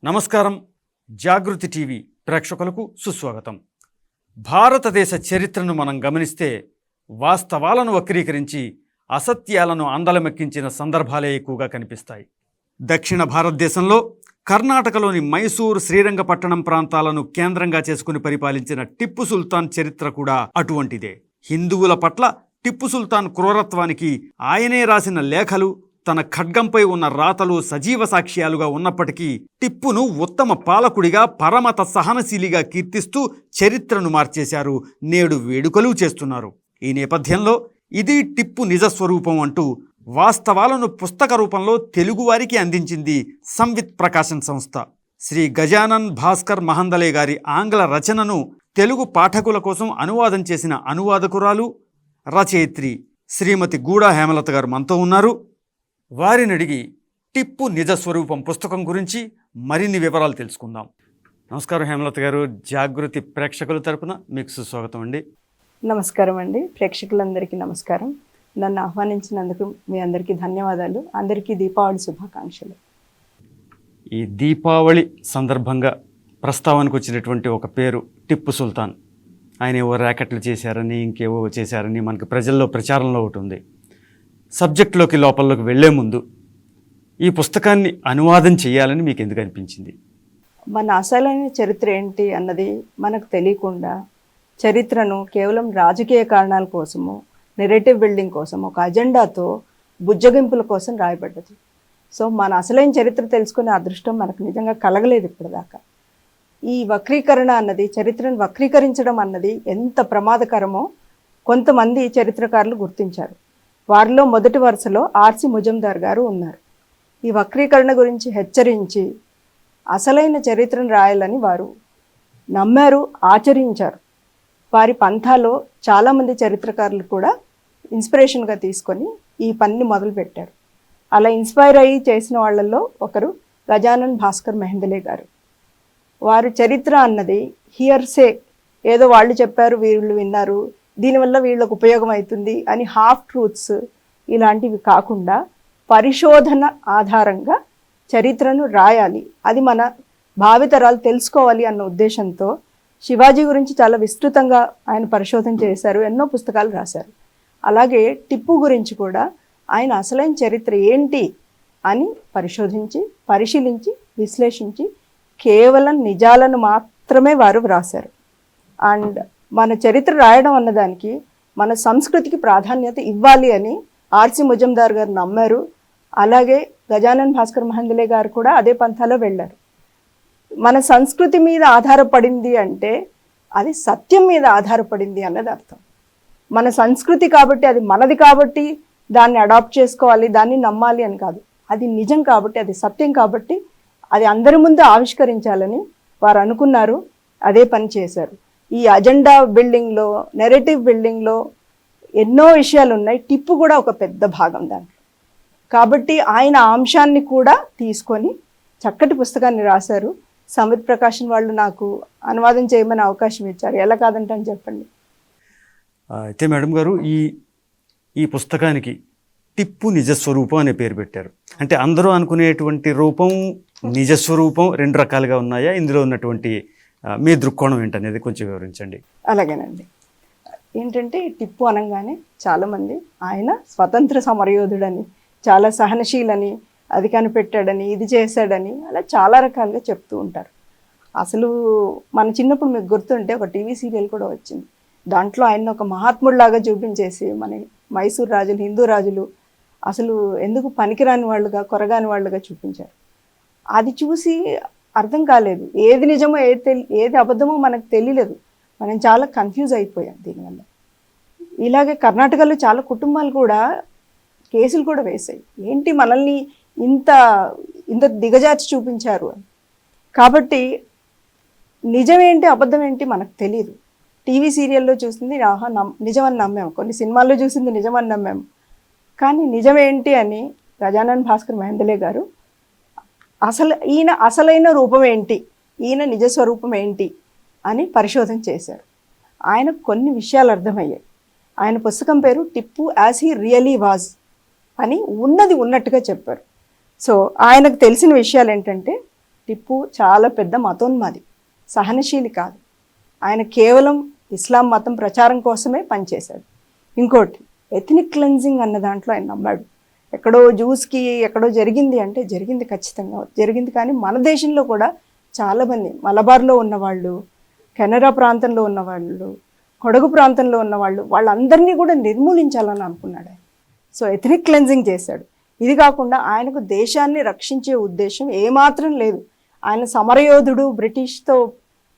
నమస్కారం. జాగృతి టీవీ ప్రేక్షకులకు సుస్వాగతం. భారతదేశ చరిత్రను మనం గమనిస్తే వాస్తవాలను వక్రీకరించి అసత్యాలను అందలమెక్కించిన సందర్భాలే ఎక్కువగా కనిపిస్తాయి. దక్షిణ భారతదేశంలో కర్ణాటకలోని మైసూర్, శ్రీరంగపట్టణం ప్రాంతాలను కేంద్రంగా చేసుకుని పరిపాలించిన టిప్పు సుల్తాన్ చరిత్ర కూడా అటువంటిదే. హిందువుల పట్ల టిప్పు సుల్తాన్ క్రూరత్వానికి ఆయనే రాసిన లేఖలు, తన ఖడ్గంపై ఉన్న రాతలు సజీవ సాక్ష్యాలుగా ఉన్నప్పటికీ టిప్పును ఉత్తమ పాలకుడిగా, పరమత సహనశీలిగా కీర్తిస్తూ చరిత్రను మార్చేశారు. నేడు వేడుకలు చేస్తున్నారు. ఈ నేపథ్యంలో ఇది టిప్పు నిజస్వరూపం అంటూ వాస్తవాలను పుస్తక రూపంలో తెలుగువారికి అందించింది సంవిత్ ప్రకాశన్ సంస్థ. శ్రీ గజానన్ భాస్కర్ మహందలే గారి ఆంగ్ల రచనను తెలుగు పాఠకుల కోసం అనువాదం చేసిన అనువాదకురాలు, రచయిత్రి శ్రీమతి గూడా హేమలత గారు మనతో ఉన్నారు. వారిని అడిగి టిప్పు నిజస్వరూపం పుస్తకం గురించి మరిన్ని వివరాలు తెలుసుకుందాం. నమస్కారం హేమలత గారు. జాగృతి ప్రేక్షకుల తరపున మీకు సుస్వాగతం అండి. నమస్కారం అండి. ప్రేక్షకులందరికీ నమస్కారం. నన్ను ఆహ్వానించినందుకు మీ అందరికీ ధన్యవాదాలు. అందరికీ దీపావళి శుభాకాంక్షలు. ఈ దీపావళి సందర్భంగా ప్రస్తావనకు వచ్చినటువంటి ఒక పేరు టిప్పు సుల్తాన్. ఆయన ఏవో ర్యాకెట్లు చేశారని, ఇంకేవో చేశారని మనకి ప్రజల్లో ప్రచారంలో ఒకటి ఉంది. సబ్జెక్టులోకి లోపలికి వెళ్లే ముందు ఈ పుస్తకాన్ని అనువాదం చేయాలని మీకు ఎందుకు అనిపించింది? మన అసలైన చరిత్ర ఏంటి అన్నది మనకు తెలియకుండా చరిత్రను కేవలం రాజకీయ కారణాల కోసము, నెరేటివ్ బిల్డింగ్ కోసం, ఒక అజెండాతో బుజ్జగింపుల కోసం రాయబడ్డది. సో మన అసలైన చరిత్ర తెలుసుకునే అదృష్టం మనకు నిజంగా కలగలేదు ఇప్పటిదాకా. ఈ వక్రీకరణ అన్నది, చరిత్రను వక్రీకరించడం అన్నది ఎంత ప్రమాదకరమో కొంతమంది చరిత్రకారులు గుర్తించారు. వారిలో మొదటి వరుసలో ఆర్సి ముజందార్ గారు ఉన్నారు. ఈ వక్రీకరణ గురించి హెచ్చరించి అసలైన చరిత్రను రాయాలని వారు నమ్మారు, ఆచరించారు. వారి పంథాలో చాలామంది చరిత్రకారులు కూడా ఇన్స్పిరేషన్గా తీసుకొని ఈ పనిని మొదలుపెట్టారు. అలా ఇన్స్పైర్ అయ్యి చేసిన వాళ్ళల్లో ఒకరు గజానన్ భాస్కర్ మహందలే గారు. వారు చరిత్ర అన్నది హియర్సే, ఏదో వాళ్ళు చెప్పారు, వీళ్ళు విన్నారు, దీనివల్ల వీళ్ళకు ఉపయోగం అవుతుంది అని హాఫ్ ట్రూత్స్ ఇలాంటివి కాకుండా పరిశోధన ఆధారంగా చరిత్రను రాయాలి, అది మన భావితరాలు తెలుసుకోవాలి అన్న ఉద్దేశంతో శివాజీ గురించి చాలా విస్తృతంగా ఆయన పరిశోధన చేశారు, ఎన్నో పుస్తకాలు రాశారు. అలాగే టిప్పు గురించి కూడా ఆయన అసలైన చరిత్ర ఏంటి అని పరిశోధించి, పరిశీలించి, విశ్లేషించి కేవలం నిజాలను మాత్రమే వారు వ్రాశారు. అండ్ మన చరిత్ర రాయడం అన్నదానికి మన సంస్కృతికి ప్రాధాన్యత ఇవ్వాలి అని ఆర్సి ముజందార్ గారు నమ్మారు. అలాగే గజానన్ భాస్కర్ మహందలే గారు కూడా అదే పంథాలో వెళ్ళారు. మన సంస్కృతి మీద ఆధారపడింది అంటే అది సత్యం మీద ఆధారపడింది అన్నది అర్థం. మన సంస్కృతి కాబట్టి, అది మనది కాబట్టి దాన్ని అడాప్ట్ చేసుకోవాలి, దాన్ని నమ్మాలి అని కాదు. అది నిజం కాబట్టి, అది సత్యం కాబట్టి అది అందరి ముందు ఆవిష్కరించాలని వారు అనుకున్నారు. అదే పని చేశారు. ఈ అజెండా బిల్డింగ్లో, నెరేటివ్ బిల్డింగ్లో ఎన్నో విషయాలు ఉన్నాయి. టిప్పు కూడా ఒక పెద్ద భాగం దాంట్లో. కాబట్టి ఆయన అంశాన్ని కూడా తీసుకొని చక్కటి పుస్తకాన్ని రాశారు. సంవిత్ ప్రకాశన్ వాళ్ళు నాకు అనువాదం చేయమని అవకాశం ఇచ్చారు. ఎలా కాదంటాను చెప్పండి. అయితే మేడం గారు, ఈ పుస్తకానికి టిప్పు నిజస్వరూపం అనే పేరు పెట్టారు. అంటే అందరూ అనుకునేటువంటి రూపం, నిజస్వరూపం రెండు రకాలుగా ఉన్నాయా? ఇందులో ఉన్నటువంటి మీ దృక్కోణం ఏంటనేది కొంచెం వివరించండి. అలాగేనండి. ఏంటంటే టిప్పు అనగానే చాలామంది ఆయన స్వతంత్ర సమరయోధుడని, చాలా సహనశీలని, అది కనిపెట్టాడని, ఇది చేశాడని అలా చాలా రకాలుగా చెప్తూ ఉంటారు. అసలు మన చిన్నప్పుడు మీకు గుర్తుంటే ఒక టీవీ సీరియల్ కూడా వచ్చింది. దాంట్లో ఆయన ఒక మహాత్ముడిలాగా చూపించేసి మన మైసూర్ రాజులు, హిందూ రాజులు అసలు ఎందుకు పనికిరాని వాళ్ళుగా, కొరగాని వాళ్ళుగా చూపించారు. అది చూసి అర్థం కాలేదు. ఏది నిజమో ఏది అబద్ధమో మనకు తెలియలేదు. మనం చాలా కన్ఫ్యూజ్ అయిపోయాం దీనివల్ల. ఇలాగే కర్ణాటకలో చాలా కుటుంబాలు కూడా కేసులు కూడా వేశాయి. ఏంటి మనల్ని ఇంత ఇంత దిగజార్చి చూపించారు అని. కాబట్టి నిజమేంటి అబద్ధం ఏంటి మనకు తెలియదు. టీవీ సీరియల్లో చూసింది నిజమని నమ్మాము, కొన్ని సినిమాల్లో చూసింది నిజమని నమ్మాము. కానీ నిజమేంటి అని గజానన్ భాస్కర్ మహందలే గారు ఈయన అసలైన రూపం ఏంటి, ఈయన నిజస్వరూపం ఏంటి అని పరిశోధన చేశారు. ఆయనకు కొన్ని విషయాలు అర్థమయ్యాయి. ఆయన పుస్తకం పేరు Tipu as he really was అని ఉన్నది ఉన్నట్టుగా చెప్పారు. సో ఆయనకు తెలిసిన విషయాలు ఏంటంటే టిప్పు చాలా పెద్ద మతోన్మాది, సహనశీలి కాదు. ఆయన కేవలం ఇస్లాం మతం ప్రచారం కోసమే పనిచేశాడు. ఇంకోటి ఎథనిక్ క్లెన్జింగ్ అన్న దాంట్లో ఆయన నమ్మాడు. ఎక్కడో జ్యూస్కి ఎక్కడో జరిగింది అంటే జరిగింది, ఖచ్చితంగా జరిగింది. కానీ మన దేశంలో కూడా చాలామంది మలబార్లో ఉన్నవాళ్ళు, కెనరా ప్రాంతంలో ఉన్నవాళ్ళు, కొడగు ప్రాంతంలో ఉన్నవాళ్ళు, వాళ్ళందరినీ కూడా నిర్మూలించాలని అనుకున్నాడు ఆయన. సో ఎథనిక్ క్లెన్జింగ్ చేశాడు. ఇది కాకుండా ఆయనకు దేశాన్ని రక్షించే ఉద్దేశం ఏమాత్రం లేదు. ఆయన సమరయోధుడు, బ్రిటిష్తో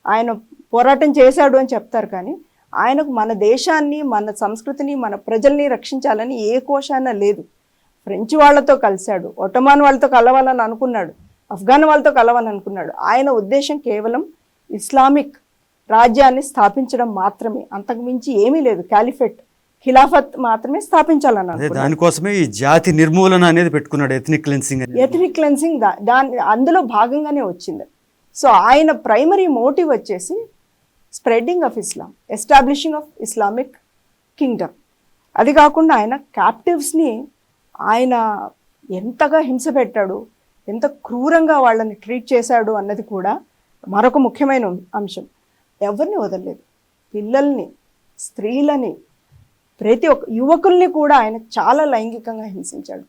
ఆయన పోరాటం చేశాడు అని చెప్తారు, కానీ ఆయనకు మన దేశాన్ని, మన సంస్కృతిని, మన ప్రజల్ని రక్షించాలని ఏ కోశాన లేదు. ఫ్రెంచ్ వాళ్ళతో కలిశాడు, ఒటమాన్ వాళ్ళతో కలవాలని అనుకున్నాడు, ఆఫ్ఘన్ వాళ్ళతో కలవాలని అనుకున్నాడు. ఆయన ఉద్దేశం కేవలం ఇస్లామిక్ రాజ్యాన్ని స్థాపించడం మాత్రమే, అంతకుమించి ఏమీ లేదు. క్యాలిఫెట్, ఖిలాఫత్ మాత్రమే స్థాపించాలని అనుకున్నాడు. దానికోసమే ఈ జాతి నిర్మూలన అనేది పెట్టుకున్నాడు, ఎథనిక్ క్లెన్సింగ్. ఎథనిక్ క్లెన్సింగ్ దాని అందులో భాగంగానే వచ్చింది. సో ఆయన ప్రైమరీ మోటివ్ వచ్చేసి spreading of Islam, establishing of Islamic Kingdom. అది కాకుండా ఆయన క్యాప్టివ్స్ని ఆయన ఎంతగా హింస పెట్టాడు, ఎంత క్రూరంగా వాళ్ళని ట్రీట్ చేశాడు అన్నది కూడా మరొక ముఖ్యమైన అంశం. ఎవరిని వదలలేదు, పిల్లల్ని, స్త్రీలని, ప్రతి ఒక్క యువకుల్ని కూడా ఆయన చాలా లైంగికంగా హింసించాడు.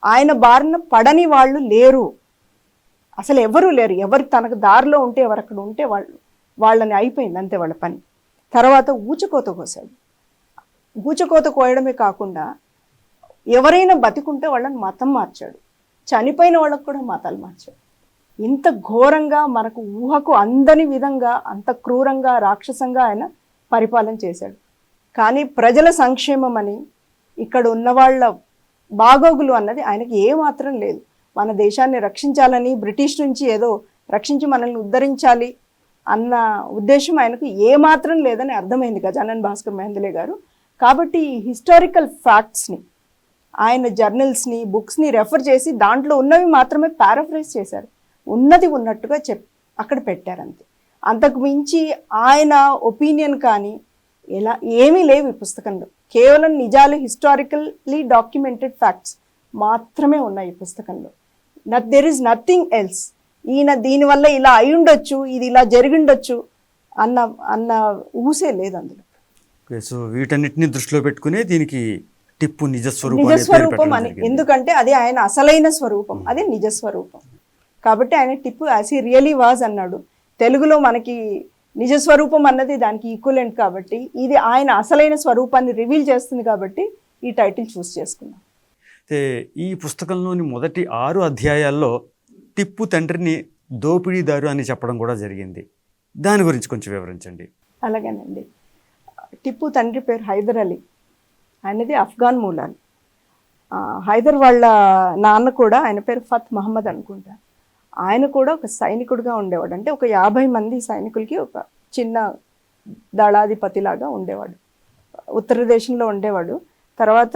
ఆయన బారిన పడని వాళ్ళు లేరు, అసలు ఎవరూ లేరు. ఎవరు తనకు దారిలో ఉంటే, ఎవరు అక్కడ ఉంటే వాళ్ళని అయిపోయింది అంతే వాళ్ళ పని. తర్వాత ఊచకోత కోసాడు. ఊచకోత కోయడమే కాకుండా ఎవరైనా బతికుంటే వాళ్ళని మతం మార్చాడు, చనిపోయిన వాళ్ళకు కూడా మతాలు మార్చాడు. ఇంత ఘోరంగా, మనకు ఊహకు అందని విధంగా, అంత క్రూరంగా, రాక్షసంగా ఆయన పరిపాలన చేశాడు. కానీ ప్రజల సంక్షేమం అని, ఇక్కడ ఉన్నవాళ్ళ బాగోగులు అన్నది ఆయనకి ఏమాత్రం లేదు. మన దేశాన్ని రక్షించాలని, బ్రిటిష్ నుంచి ఏదో రక్షించి మనల్ని ఉద్ధరించాలి అన్న ఉద్దేశం ఆయనకు ఏమాత్రం లేదని అర్థమైంది గజానన్ భాస్కర్ మెహందలే గారు. కాబట్టి ఈ హిస్టారికల్ ఫ్యాక్ట్స్ని, ఆయన జర్నల్స్ని, బుక్స్ని రెఫర్ చేసి దాంట్లో ఉన్నవి మాత్రమే పారాఫ్రైజ్ చేశారు, ఉన్నది ఉన్నట్టుగా అక్కడ పెట్టారంతే. అంతకు మించి ఆయన ఒపీనియన్ కానీ ఎలా ఏమీ లేవు ఈ పుస్తకంలో. కేవలం నిజాలు, హిస్టారికల్లీ డాక్యుమెంటెడ్ ఫ్యాక్ట్స్ మాత్రమే ఉన్నాయి ఈ పుస్తకంలో. There is nothing else. ఈయన దీనివల్ల ఇలా అయి ఉండొచ్చు, ఇది ఇలా జరిగిండొచ్చు అన్న ఊసే లేదు అందులో. సో వీటన్నిటిని దృష్టిలో పెట్టుకునే దీనికి టిప్పు నిజస్వరూపం అని, ఎందుకంటే అది ఆయన అసలైన స్వరూపం, అది నిజస్వరూపం. కాబట్టి ఆయన Tipu as he really was అన్నాడు. తెలుగులో మనకి నిజస్వరూపం అన్నది దానికి ఈక్వలెంట్ కాబట్టి, ఇది ఆయన అసలైన స్వరూపాన్ని రివీల్ చేస్తుంది కాబట్టి ఈ టైటిల్ చూస్ చేసుకున్నాం. అయితే ఈ పుస్తకంలోని మొదటి 6 అధ్యాయాల్లో టిప్పు తండ్రిని దోపిడీదారు అని చెప్పడం కూడా జరిగింది. దాని గురించి కొంచెం వివరించండి. అలాగేనండి. టిప్పు తండ్రి పేరు హైదర్ అలీ, ఆయనది ఆఫ్ఘన్ మూలాలు. హైదర్ వాళ్ళ నాన్న కూడా, ఆయన పేరు ఫత్ మహమ్మద్ అనుకుంటా, ఆయన కూడా ఒక సైనికుడిగా ఉండేవాడు. అంటే ఒక 50 మంది సైనికులకి ఒక చిన్న దళాధిపతిలాగా ఉండేవాడు. ఉత్తర దేశంలో ఉండేవాడు. తర్వాత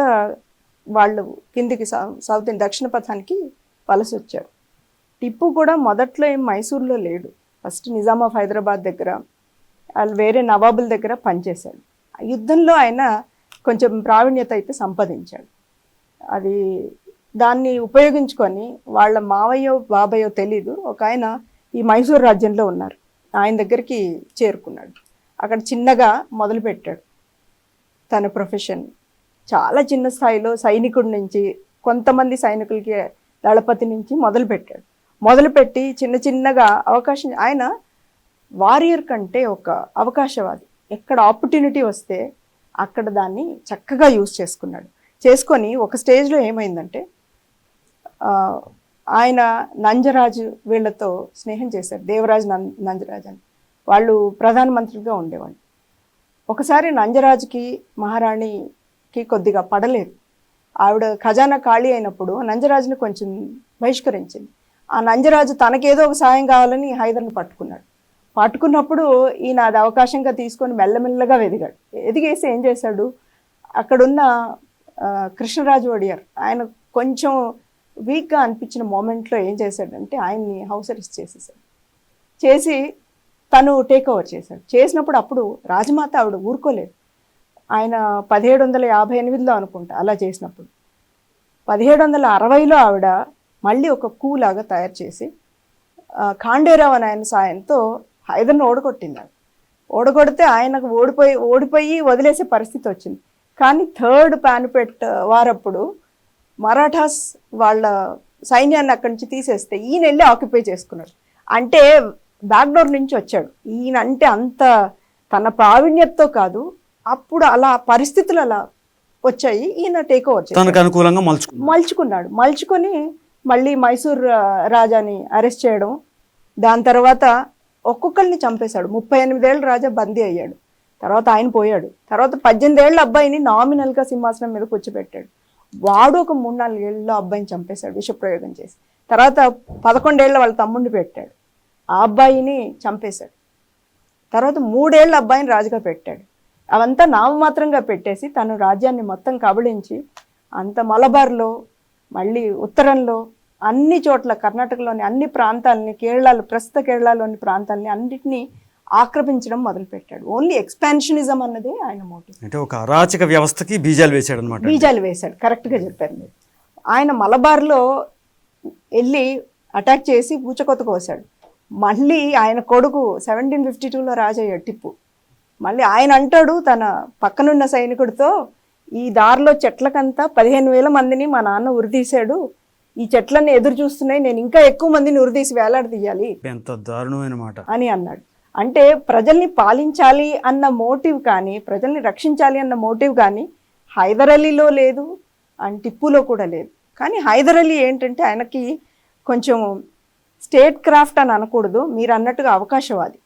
వాళ్ళు కిందికి సౌత్ దక్షిణ పథానికి వలస వచ్చారు. టిప్పు కూడా మొదట్లో ఏం మైసూర్లో లేడు. ఫస్ట్ నిజాం ఆఫ్ హైదరాబాద్ దగ్గర, వాళ్ళు వేరే నవాబుల దగ్గర పనిచేశాడు. యుద్ధంలో ఆయన కొంచెం ప్రావీణ్యత అయితే సంపాదించాడు. అది దాన్ని ఉపయోగించుకొని వాళ్ళ మావయ్యో బాబాయో తెలీదు, ఒక ఆయన ఈ మైసూర్ రాజ్యంలో ఉన్నారు, ఆయన దగ్గరికి చేరుకున్నాడు. అక్కడ చిన్నగా మొదలుపెట్టాడు తన ప్రొఫెషన్. చాలా చిన్న స్థాయిలో సైనికుడి నుంచి, కొంతమంది సైనికులకి దళపతి నుంచి మొదలుపెట్టాడు. మొదలుపెట్టి చిన్న చిన్నగా అవకాశం, ఆయన వారియర్ కంటే ఒక అవకాశవాది. ఎక్కడ ఆపర్చునిటీ వస్తే అక్కడ దాన్ని చక్కగా యూజ్ చేసుకొని ఒక స్టేజ్లో ఏమైందంటే, ఆయన నంజరాజు వీళ్ళతో స్నేహం చేశారు. దేవరాజు నంజరాజు అని, వాళ్ళు ప్రధానమంత్రిగా ఉండేవాళ్ళు. ఒకసారి నంజరాజుకి మహారాణికి కొద్దిగా పడలేదు. ఆవిడ ఖజానా ఖాళీ అయినప్పుడు నంజరాజుని కొంచెం బహిష్కరించింది. ఆ నంజరాజు తనకేదో ఒక సాయం కావాలని హైదర్ని పట్టుకున్నప్పుడు ఈయన అది అవకాశంగా తీసుకొని మెల్లమెల్లగా ఎదిగేసి ఏం చేశాడు, అక్కడున్న కృష్ణరాజు వడియార్, ఆయన కొంచెం వీక్గా అనిపించిన మూమెంట్లో ఏం చేశాడంటే ఆయన్ని హౌస్ అరెస్ట్ చేసి తను టేక్ ఓవర్ చేశాడు. చేసినప్పుడు అప్పుడు రాజమాత ఆవిడ ఊరుకోలేదు. ఆయన 1758లో అనుకుంటా అలా చేసినప్పుడు, 1760లో ఆవిడ మళ్ళీ ఒక కూలాగా తయారు చేసి ఖాండేరావు అని ఆయన సాయంతో హైదర్ని ఓడగొట్టింది. ఓడగొడితే ఆయనకు ఓడిపోయి వదిలేసే పరిస్థితి వచ్చింది. కానీ థర్డ్ పానిపెట్ వారప్పుడు మరాఠాస్ వాళ్ళ సైన్యాన్ని అక్కడి నుంచి తీసేస్తే ఈయన వెళ్ళి ఆక్యుపై చేసుకున్నాడు. అంటే బ్యాక్డోర్ నుంచి వచ్చాడు ఈయన. అంటే అంత తన ప్రావీణ్యతతో కాదు, అప్పుడు అలా పరిస్థితులు అలా వచ్చాయి, ఈయన టేక్ ఓవర్ తనకు అనుకూలంగా మలుచుకొని మళ్ళీ మైసూర్ రాజాని అరెస్ట్ చేయడం. దాని తర్వాత ఒక్కొక్కరిని చంపేశాడు. 38 ఏళ్ళ రాజా బందీ అయ్యాడు. తర్వాత ఆయన పోయాడు. తర్వాత 18 ఏళ్ళ అబ్బాయిని నామినల్గా సింహాసనం మీద కూర్చోబెట్టాడు. వాడు ఒక 3-4 ఏళ్ళలో అబ్బాయిని చంపేశాడు విషప్రయోగం చేసి. తర్వాత 11 ఏళ్ళ వాళ్ళ తమ్ముడిని పెట్టాడు, ఆ అబ్బాయిని చంపేశాడు. తర్వాత 3 ఏళ్ళ అబ్బాయిని రాజుగా పెట్టాడు. అవంతా నామమాత్రంగా పెట్టేసి తను రాజ్యాన్ని మొత్తం కబళించి అంత మలబార్లో, మళ్ళీ ఉత్తరంలో, అన్ని చోట్ల కర్ణాటకలోని అన్ని ప్రాంతాలని, ప్రస్తుత కేరళలోని ప్రాంతాలని అన్నిటినీ ఆక్రమించడం మొదలుపెట్టాడు. ఓన్లీ ఎక్స్పాన్షనిజం అన్నదే ఆయన మోటివ్. అంటే ఒక అరాచక వ్యవస్థకి బీజాలు వేశాడు అనమాట. బీజాలు వేశాడు, కరెక్ట్గా చెప్పారు మీరు. ఆయన మలబార్లో వెళ్ళి అటాక్ చేసి పూచకొత్త కోసాడు. మళ్ళీ ఆయన కొడుకు 1752లో రాజయ్యాడు టిప్పు. మళ్ళీ ఆయన అంటాడు తన పక్కనున్న సైనికుడితో, ఈ దారిలో చెట్లకంతా 15,000 మందిని మా నాన్న ఉరితీశాడు, ఈ చెట్లన్నీ ఎదురు చూస్తున్నాయి, నేను ఇంకా ఎక్కువ మందిని ఉరితీసి వేలాడదీయాలి, ఎంత దారుణమైన మాట అని అన్నాడు. అంటే ప్రజల్ని పాలించాలి అన్న మోటివ్ కానీ, ప్రజల్ని రక్షించాలి అన్న మోటివ్ కానీ హైదర్ అలీలో లేదు, అండ్ టిప్పులో కూడా లేదు. కానీ హైదర్ అలీ ఏంటంటే ఆయనకి కొంచెం స్టేట్ క్రాఫ్ట్ అని అనకూడదు, మీరు అన్నట్టుగా అవకాశవాది.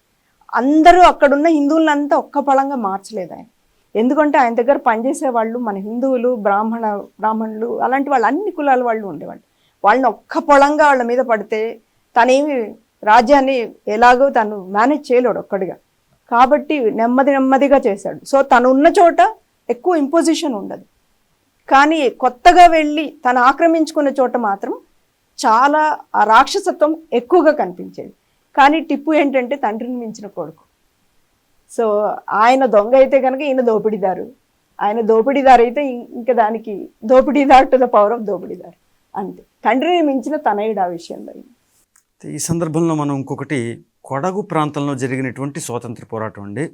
అందరూ అక్కడున్న హిందువులంతా ఒక్క పళంగా మార్చలేదు ఆయన. ఎందుకంటే ఆయన దగ్గర పనిచేసే వాళ్ళు మన హిందువులు, బ్రాహ్మణులు, అలాంటి వాళ్ళు అన్ని కులాల వాళ్ళు ఉండేవాళ్ళు. వాళ్ళని ఒక్క పొలంగా వాళ్ళ మీద పడితే తనేమి రాజ్యాన్ని ఎలాగో తను మేనేజ్ చేయలేడు ఒక్కడిగా. కాబట్టి నెమ్మదిగా చేశాడు. సో తను ఉన్న చోట ఎక్కువ ఇంపోజిషన్ ఉండదు, కానీ కొత్తగా వెళ్ళి తను ఆక్రమించుకున్న చోట మాత్రం చాలా ఆ రాక్షసత్వం ఎక్కువగా కనిపించేది. కానీ టిప్పు ఏంటంటే తండ్రిని మించిన కొడుకు. సో ఆయన దొంగ అయితే కనుక ఈయన దోపిడీదారు, ఆయన దోపిడీదారు అయితే ఇంకా దానికి దోపిడీదారు టు ద పవర్ ఆఫ్ దోపిడీదారు, అంతే. తండ్రిని మించిన తనయుడు ఆ విషయంలో. ఈ సందర్భంలో మనం ఇంకొకటి, కొడగు ప్రాంతంలో జరిగినటువంటి స్వాతంత్ర పోరాటం అండి,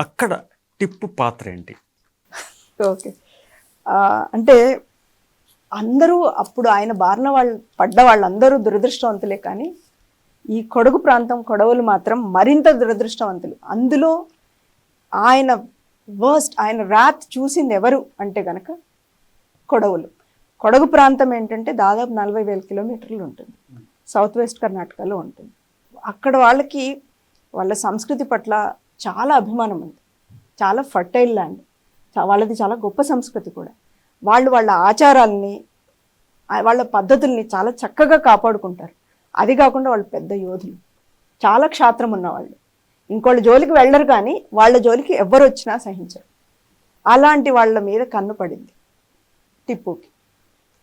అక్కడ టిప్పు పాత్ర ఏంటి? ఓకే, అంటే అందరూ అప్పుడు ఆయన బారిన పడ్డ వాళ్ళందరూ దురదృష్టవంతులే, కానీ ఈ కొడగు ప్రాంతం కొడవలు మాత్రం మరింత దురదృష్టవంతులు. అందులో ఆయన ఆయన రాత్ చూసింది ఎవరు అంటే కనుక కొడవలు. కొడగు ప్రాంతం ఏంటంటే దాదాపు 40,000 కిలోమీటర్లు ఉంటుంది, సౌత్ వెస్ట్ కర్ణాటకలో ఉంటుంది. అక్కడ వాళ్ళకి వాళ్ళ సంస్కృతి పట్ల చాలా అభిమానం ఉంది, చాలా ఫర్టైల్ ల్యాండ్, వాళ్ళది చాలా గొప్ప సంస్కృతి కూడా. వాళ్ళ ఆచారాలని, వాళ్ళ పద్ధతుల్ని చాలా చక్కగా కాపాడుకుంటారు. అది కాకుండా వాళ్ళు పెద్ద యోధులు, చాలా క్షాత్రం ఉన్నవాళ్ళు. ఇంకోళ్ళ జోలికి వెళ్ళరు, కానీ వాళ్ళ జోలికి ఎవరు వచ్చినా సహించరు. అలాంటి వాళ్ళ మీద కన్ను పడింది టిప్పుకి.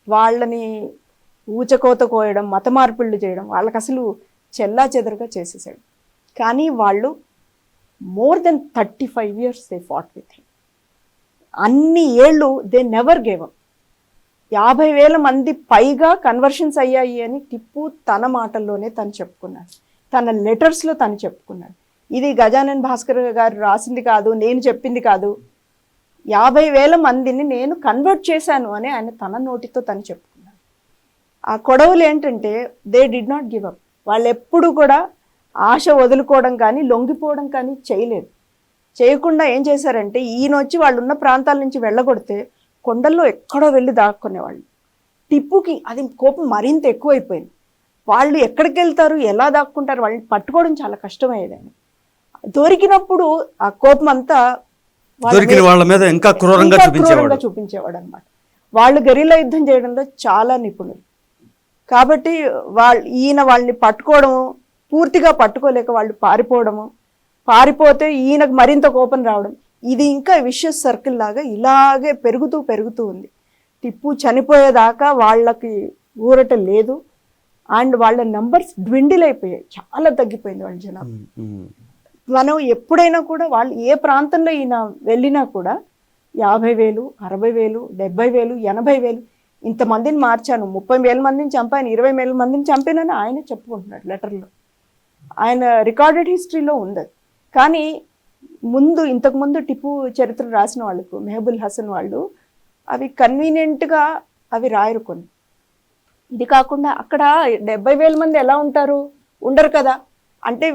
వాళ్ళని ఊచకోత కోయడం, మత మార్పిళ్ళు చేయడం, వాళ్ళకి అసలు చెల్లా చెదరుగా చేసేసాడు. కానీ వాళ్ళు more than 35 years they fought with him. అన్ని ఏళ్ళు దే నెవర్ గేవ్ అప్. 50,000 మంది పైగా కన్వర్షన్స్ అయ్యాయి అని టిప్పు తన మాటల్లోనే తను చెప్పుకున్నాడు, తన లెటర్స్లో తను చెప్పుకున్నాడు. ఇది గజానన్ భాస్కర్ గారు రాసింది కాదు, నేను చెప్పింది కాదు, 50,000 మందిని నేను కన్వర్ట్ చేశాను అని ఆయన తన నోటితో తను చెప్పుకున్నాడు. ఆ కొడవలు ఏంటంటే they did not give up. వాళ్ళు ఎప్పుడు కూడా ఆశ వదులుకోవడం కానీ లొంగిపోవడం కానీ చేయలేదు. చేయకుండా ఏం చేశారంటే ఈయన వచ్చి వాళ్ళు ఉన్న ప్రాంతాల నుంచి వెళ్ళగొడితే కొండల్లో ఎక్కడో వెళ్ళి దాక్కునేవాళ్ళు. టిప్పుకి అది కోపం మరింత ఎక్కువైపోయింది. వాళ్ళు ఎక్కడికి వెళ్తారు, ఎలా దాక్కుంటారు, వాళ్ళని పట్టుకోవడం చాలా కష్టమయ్యేదని. దొరికినప్పుడు ఆ కోపం అంతా వాళ్ళ మీద ఇంకా క్రూరంగా చూపించేవాడు అనమాట. వాళ్ళు గెరిల్లా యుద్ధం చేయడంలో చాలా నిపుణులు. కాబట్టి ఈయన వాళ్ళని పట్టుకోవడం, పూర్తిగా పట్టుకోలేక వాళ్ళు పారిపోతే ఈయనకు మరింత కోపం రావడం, ఇది ఇంకా విషయస్ సర్కిల్ లాగా ఇలాగే పెరుగుతూ ఉంది. టిప్పు చనిపోయేదాకా వాళ్ళకి ఊరట లేదు, అండ్ వాళ్ళ నంబర్స్ dwindle అయిపోయాయి, చాలా తగ్గిపోయింది వాళ్ళ జనాభా. మనం ఎప్పుడైనా కూడా వాళ్ళు ఏ ప్రాంతంలో ఈయన వెళ్ళినా కూడా 50,000, 60,000, 70,000, 80,000 ఇంతమందిని మార్చాను, 30,000 మందిని చంపాను, 20,000 మందిని చంపానని ఆయన చెప్పుకుంటున్నాడు లెటర్లో. ఆయన రికార్డెడ్ హిస్టరీలో ఉంది. కానీ ఇంతకుముందు టిపు చరిత్ర రాసిన వాళ్ళకు, మెహబుల్ హసన్ వాళ్ళు అవి కన్వీనియంట్గా అవి రాయరు కొన్ని. ఇది కాకుండా అక్కడ 70,000 మంది ఎలా ఉంటారు, ఉండరు కదా, అంటే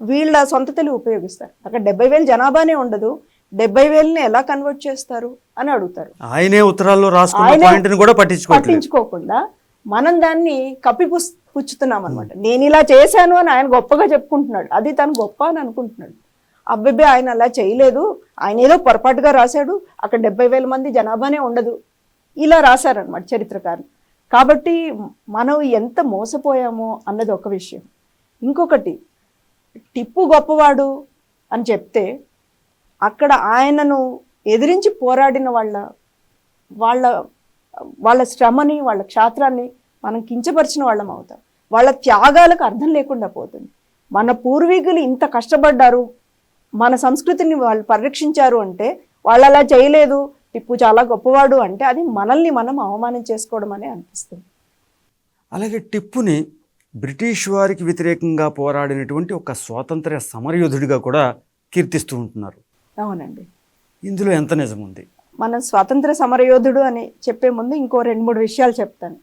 వీళ్ళ సొంత తెలుగు ఉపయోగిస్తారు. అక్కడ 70,000 జనాభానే ఉండదు, 70,000ని ఎలా కన్వర్ట్ చేస్తారు అని అడుగుతారు. ఆయనే ఉత్తరాల్లో రాసుకున్న పాయింట్ని కూడా పట్టించుకోకుండా మనం దాన్ని పుచ్చుతున్నాం అనమాట. నేను ఇలా చేశాను అని ఆయన గొప్పగా చెప్పుకుంటున్నాడు, అది తను గొప్ప అని అనుకుంటున్నాడు. అబ్బాయి ఆయన అలా చేయలేదు, ఆయన ఏదో పొరపాటుగా రాశాడు, అక్కడ 70,000 మంది జనాభానే ఉండదు, ఇలా రాశారనమాట చరిత్రకారులు. కాబట్టి మనం ఎంత మోసపోయామో అన్నది ఒక విషయం. ఇంకొకటి, టిప్పు గొప్పవాడు అని చెప్తే అక్కడ ఆయనను ఎదిరించి పోరాడిన వాళ్ళ శ్రమని, వాళ్ళ క్షాత్రాన్ని మనం కించపరిచిన వాళ్ళం అవుతాం. వాళ్ళ త్యాగాలకు అర్థం లేకుండా పోతుంది. మన పూర్వీకులు ఇంత కష్టపడ్డారు, మన సంస్కృతిని వాళ్ళు పరిరక్షించారు అంటే, వాళ్ళు అలా చేయలేదు, టిప్పు చాలా గొప్పవాడు అంటే అది మనల్ని మనం అవమానం చేసుకోవడం అనే అనిపిస్తుంది. అలాగే టిప్పుని బ్రిటిష్ వారికి వ్యతిరేకంగా పోరాడినటువంటి ఒక స్వాతంత్ర్య సమరయోధుడిగా కూడా కీర్తిస్తూ ఉంటున్నారు. అవునండి. ఇందులో ఎంత నిజం ఉంది? మనం స్వాతంత్ర సమరయోధుడు అని చెప్పే ముందు ఇంకో 2-3 విషయాలు చెప్తాను.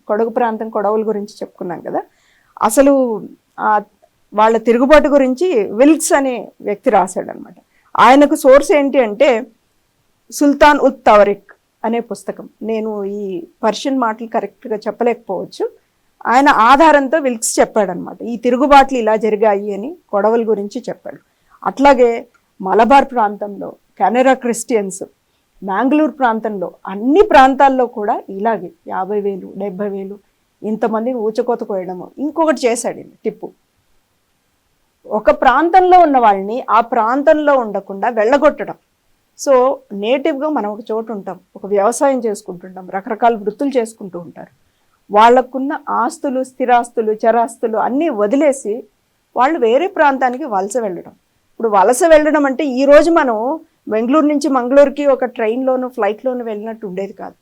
కొడగు ప్రాంతం కొడవల గురించి చెప్పుకున్నాం కదా. అసలు వాళ్ళ తిరుగుబాటు గురించి విల్క్స్ అనే వ్యక్తి రాశాడు అనమాట. ఆయనకు సోర్స్ ఏంటి అంటే సుల్తాన్ ఉత్ తవరిక్ అనే పుస్తకం. నేను ఈ పర్షియన్ మాటలు కరెక్ట్గా చెప్పలేకపోవచ్చు. ఆయన ఆధారంతో విల్క్స్ చెప్పాడనమాట, ఈ తిరుగుబాట్లు ఇలా జరిగాయి అని కొడవల గురించి చెప్పాడు. అట్లాగే మలబార్ ప్రాంతంలో కెనరా క్రిస్టియన్స్, మ్యాంగ్లూర్ ప్రాంతంలో, అన్ని ప్రాంతాల్లో కూడా ఇలాగే 50,000 70,000 ఇంతమందిని ఊచకోత కోయడము. ఇంకొకటి చేశాడు టిప్పు, ఒక ప్రాంతంలో ఉన్న వాళ్ళని ఆ ప్రాంతంలో ఉండకుండా వెళ్ళగొట్టడం. సో నేటివ్గా మనం ఒక చోటు ఉంటాం, ఒక వ్యవసాయం చేసుకుంటుంటాం, రకరకాల వృత్తులు చేసుకుంటూ ఉంటారు. వాళ్ళకున్న ఆస్తులు, స్థిరాస్తులు, చరాస్తులు అన్నీ వదిలేసి వాళ్ళు వేరే ప్రాంతానికి వలస వెళ్ళడం. ఇప్పుడు వలస వెళ్ళడం అంటే ఈరోజు మనం బెంగళూరు నుంచి మంగళూరుకి ఒక ట్రైన్లోను ఫ్లైట్లోను వెళ్ళినట్టు ఉండేది కాదు.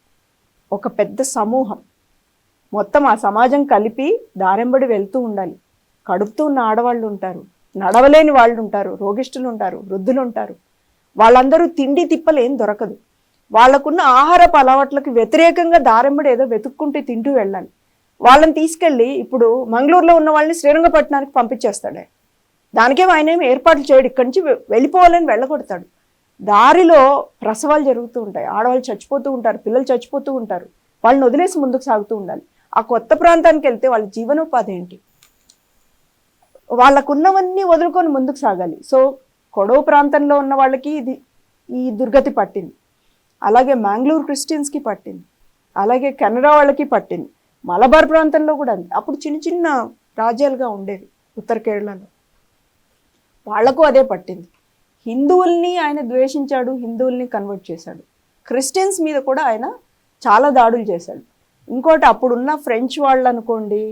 ఒక పెద్ద సమూహం మొత్తం ఆ సమాజం కలిపి దారెంబడి వెళ్తూ ఉండాలి. కడుపుతూ ఉన్న ఆడవాళ్ళు ఉంటారు, నడవలేని వాళ్ళు ఉంటారు, రోగిష్ఠులు ఉంటారు, వృద్ధులు ఉంటారు. వాళ్ళందరూ తిండి తిప్పలు ఏం దొరకదు. వాళ్ళకున్న ఆహారపు అలవాట్లకు వ్యతిరేకంగా దారెంబడి ఏదో వెతుక్కుంటూ తింటూ వెళ్ళాలి. వాళ్ళని తీసుకెళ్ళి ఇప్పుడు మంగళూరులో ఉన్న వాళ్ళని శ్రీరంగపట్నానికి పంపించేస్తాడు. దానికేమో ఆయన ఏమి ఏర్పాట్లు చేయడు, ఇక్కడి నుంచి వెళ్ళిపోవాలని వెళ్ళగొడతాడు. దారిలో ప్రసవాలు జరుగుతూ ఉంటాయి, ఆడవాళ్ళు చచ్చిపోతూ ఉంటారు, పిల్లలు చచ్చిపోతూ ఉంటారు. వాళ్ళని వదిలేసి ముందుకు సాగుతూ ఉండాలి. ఆ కొత్త ప్రాంతానికి వెళ్తే వాళ్ళ జీవనోపాధి ఏంటి? వాళ్ళకున్నవన్నీ వదులుకొని ముందుకు సాగాలి. సో కొడవ ప్రాంతంలో ఉన్న వాళ్ళకి ఈ దుర్గతి పట్టింది. అలాగే మ్యాంగ్లూర్ క్రిస్టియన్స్కి పట్టింది, అలాగే కెనడా వాళ్ళకి పట్టింది, మలబార్ ప్రాంతంలో కూడా ఉంది. అప్పుడు చిన్న చిన్న రాజ్యాలుగా ఉండేవి ఉత్తర కేరళలో, వాళ్లకు అదే పట్టింది. హిందువుల్ని ఆయన ద్వేషించాడు, హిందువుల్ని కన్వర్ట్ చేశాడు. క్రిస్టియన్స్ మీద కూడా ఆయన చాలా దాడులు చేశాడు. ఇంకోటి, అప్పుడున్న ఫ్రెంచ్ వాళ్ళు అనుకోండి,